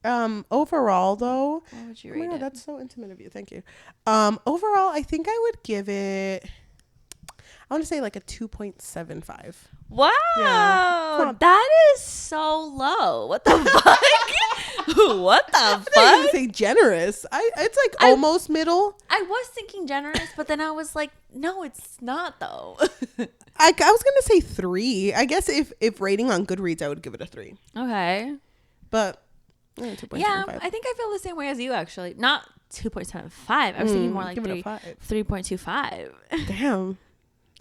Overall, though, what would you rate it? That's so intimate of you. Thank you. Overall, I think I would give it, I want to say like a 2.75. Wow. Yeah. That is so low. What the fuck? What the fuck? I didn't say generous. It's like almost middle. I was thinking generous, but then I was like, no, it's not though. I was gonna say 3. I guess if rating on Goodreads, I would give it a 3. Okay. But 2.75. Yeah, I think I feel the same way as you actually. Not 2.75. I was thinking more like 3.25. Damn.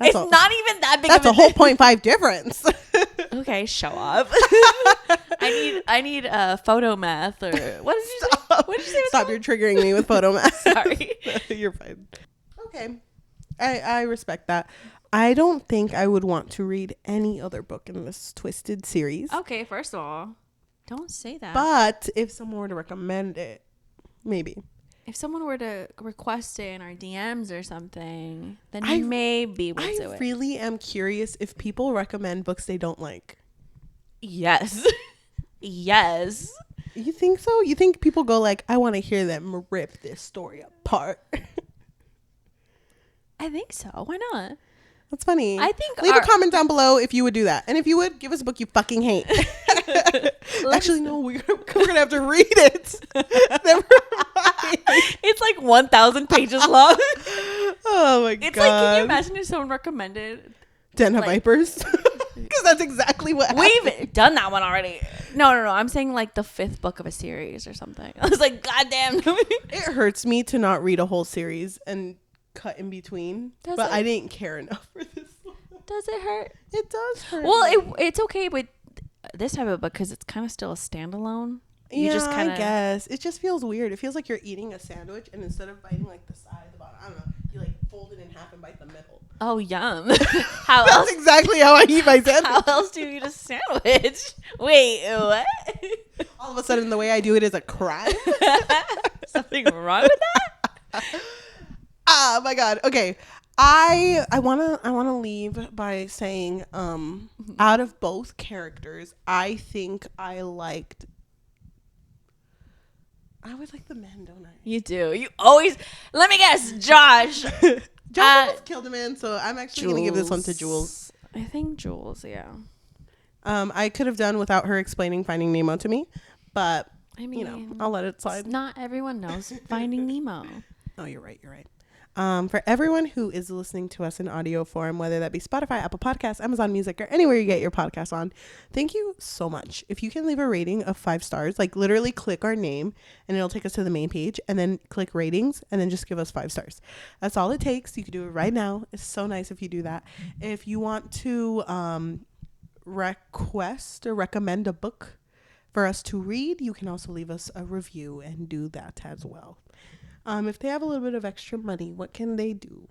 It's not even that big. That's a whole 0.5 difference. Okay, show up. I need photo math or what did you say? What did you say? Stop! You're triggering me with photo math. Sorry. You're fine. Okay, I respect that. I don't think I would want to read any other book in this Twisted series. Okay, first of all, don't say that. But if someone were to recommend it, maybe. If someone were to request it in our DMs or something, then maybe we'll do it. I really am curious if people recommend books they don't like. Yes. Yes. You think so? You think people go like, I want to hear them rip this story apart? I think so. Why not? That's funny. I think leave a comment down below if you would do that. And if you would, give us a book you fucking hate. Actually, no, we're gonna have to read it. Never mind. It's like 1,000 pages long. Oh my god. It's like, can you imagine if someone recommended Den of Vipers? Because that's exactly what happened. We've done that one already. No. I'm saying like the 5th book of a series or something. I was like, God damn. It hurts me to not read a whole series and cut in between. But I didn't care enough for this one. Does it hurt? It does hurt. Well, it's okay with this type of book because it's kind of still a standalone. You just kinda, I guess. It just feels weird. It feels like you're eating a sandwich and instead of biting like the side, the bottom, I don't know, you like fold it in half and bite the middle. Oh, yum. That's exactly how I eat my sandwich. How else do you eat a sandwich? Wait, what? All of a sudden, the way I do it is a crime. Something wrong with that? Oh my god. Okay. I wanna leave by saying, out of both characters, I think I would like the men, don't I? You do. You always. Let me guess, Josh. Josh killed a man, so I'm actually gonna give this one to Jules. I think Jules, yeah. I could have done without her explaining Finding Nemo to me, but I mean, I'll let it slide. Not everyone knows Finding Nemo. Oh, you're right. For everyone who is listening to us in audio form, whether that be Spotify, Apple Podcasts, Amazon Music, or anywhere you get your podcasts on, thank you so much. If you can leave a rating of 5 stars, like literally click our name and it'll take us to the main page and then click ratings and then just give us 5 stars. That's all it takes. You can do it right now. It's so nice if you do that. If you want to request or recommend a book for us to read, you can also leave us a review and do that as well. If they have a little bit of extra money, what can they do?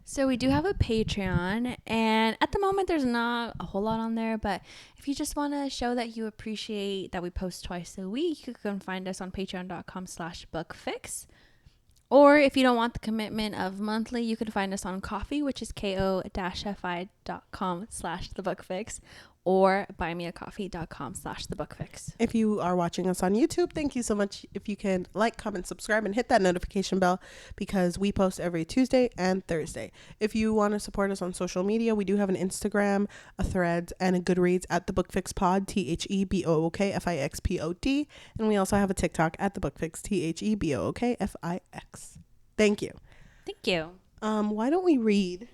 So we do have a Patreon, and at the moment there's not a whole lot on there, but if you just want to show that you appreciate that we post twice a week, you can find us on patreon.com/bookfix. Or if you don't want the commitment of monthly, you can find us on Ko-fi, which is ko-fi.com/thebookfix, or buymeacoffee.com/thebookfix. If you are watching us on YouTube, thank you so much. If you can like, comment, subscribe, and hit that notification bell, because we post every Tuesday and Thursday. If you want to support us on social media, we do have an Instagram, a Threads, and a Goodreads at the Bookfix Pod, THEBOOKFIXPOD, and we also have a TikTok at the Bookfix, THEBOOKFIX. Thank you. Thank you. Why don't we read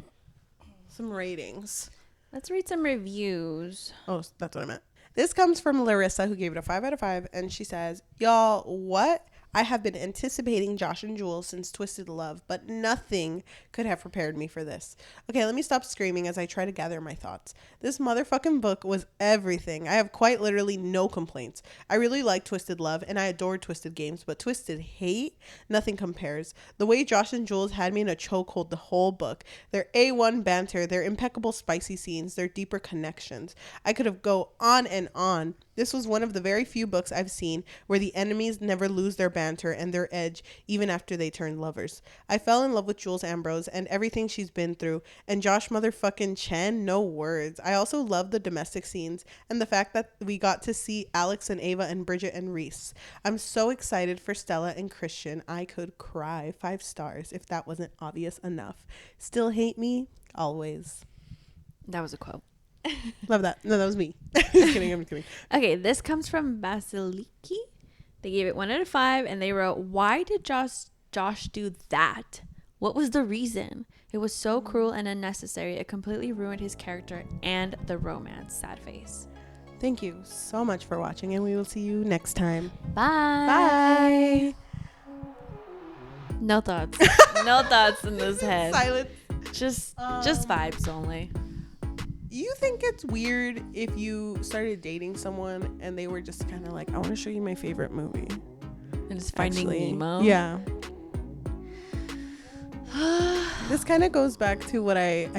some ratings? Let's read some reviews. Oh, that's what I meant. This comes from Larissa, who gave it a 5 out of 5, and she says, y'all, what? I have been anticipating Josh and Jules since Twisted Love, but nothing could have prepared me for this. Okay, let me stop screaming as I try to gather my thoughts. This motherfucking book was everything. I have quite literally no complaints. I really like Twisted Love, and I adore Twisted Games, but Twisted Hate? Nothing compares. The way Josh and Jules had me in a chokehold the whole book. Their A1 banter, their impeccable spicy scenes, their deeper connections. I could have go on and on. This was one of the very few books I've seen where the enemies never lose their banter and their edge even after they turn lovers. I fell in love with Jules Ambrose and everything she's been through, and Josh motherfucking Chen, no words. I also love the domestic scenes and the fact that we got to see Alex and Ava and Bridget and Reese. I'm so excited for Stella and Christian. I could cry. 5 stars if that wasn't obvious enough. Still hate me? Always. That was a quote. Love that. No, that was me. I'm kidding. Okay, this comes from Basiliki. They gave it 1 out of 5, and they wrote, "Why did Josh do that? What was the reason? It was so cruel and unnecessary. It completely ruined his character and the romance." Sad face. Thank you so much for watching, and we will see you next time. Bye. No thoughts. No thoughts in this head. Silence. Just vibes only. You think it's weird if you started dating someone and they were just kind of like, I want to show you my favorite movie, And it's Finding Nemo. Yeah. This kind of goes back to what I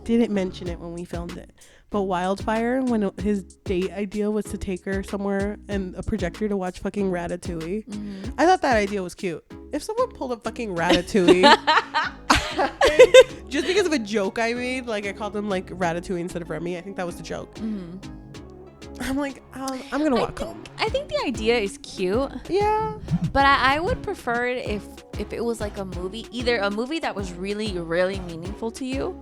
didn't mention it when we filmed it, but Wildfire, when his date idea was to take her somewhere and a projector to watch fucking Ratatouille. Mm-hmm. I thought that idea was cute. If someone pulled up fucking Ratatouille just because of a joke I made, like I called them like Ratatouille instead of Remy, I think that was the joke. Mm-hmm. I'm like, I'm gonna walk home. I think the idea is cute. Yeah, but I would prefer it if it was like a movie, either a movie that was really, really meaningful to you,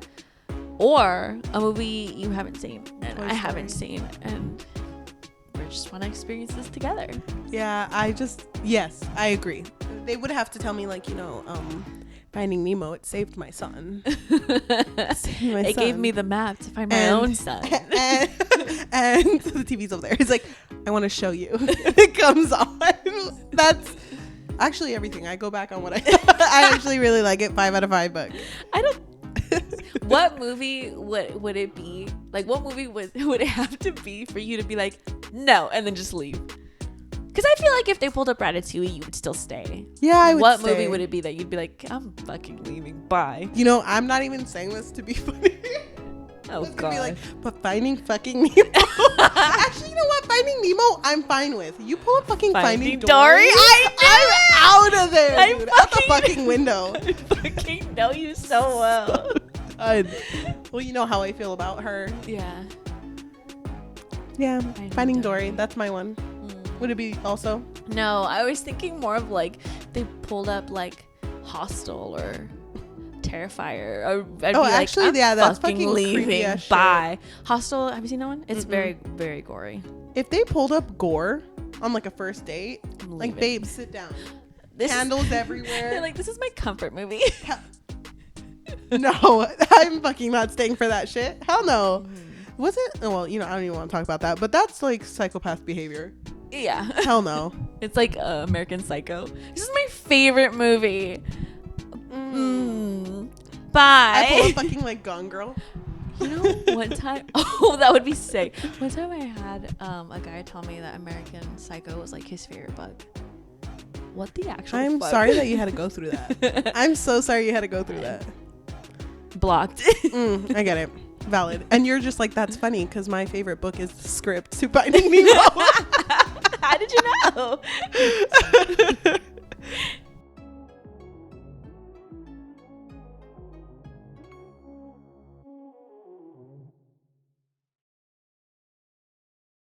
or a movie you haven't seen and I haven't seen, and we just want to experience this together. Yeah, yes, I agree. They would have to tell me, like, Finding Nemo, it saved my son. It gave me the map to find my own son. And the TV's over there. It's like, I want to show you. It comes on. That's actually everything. I go back on what I actually really like it. 5 out of 5 book. I don't. What movie would it be? Like, what movie would it have to be for you to be like, no, and then just leave? Because I feel like if they pulled up Ratatouille, you would still stay. Yeah, I would. What movie would it be that you'd be like, I'm fucking leaving, bye? I'm not even saying this to be funny. Oh, God. Be like, but Finding fucking Nemo. Actually, you know what? Finding Nemo, I'm fine with. You pull up fucking Finding Dory. I'm out of there, dude. Out the fucking window. I fucking know you so well. Well, you know how I feel about her. Yeah. Yeah, Finding Dory. That's my one. Would it be also? No, I was thinking more of like they pulled up like Hostel or Terrifier. Actually, that's fucking leaving. Bye. Hostel. Have you seen that one? It's very, very gory. If they pulled up gore on like a first date, like, babe, sit down. Candles everywhere. They're like, this is my comfort movie. No, I'm fucking not staying for that shit. Hell no. Was it? Well, I don't even want to talk about that, but that's like psychopath behavior. Yeah. Hell no. It's like American Psycho. This is my favorite movie. Bye. I pull a fucking like Gone Girl. One time, that would be sick. One time I had a guy tell me that American Psycho was like his favorite book. What the actual I'm fuck? sorry that you had to go through that. I'm so sorry you had to go through that. Blocked. I get it. Valid. And you're just like, that's funny because my favorite book is the script to Finding Nemo. How did you know?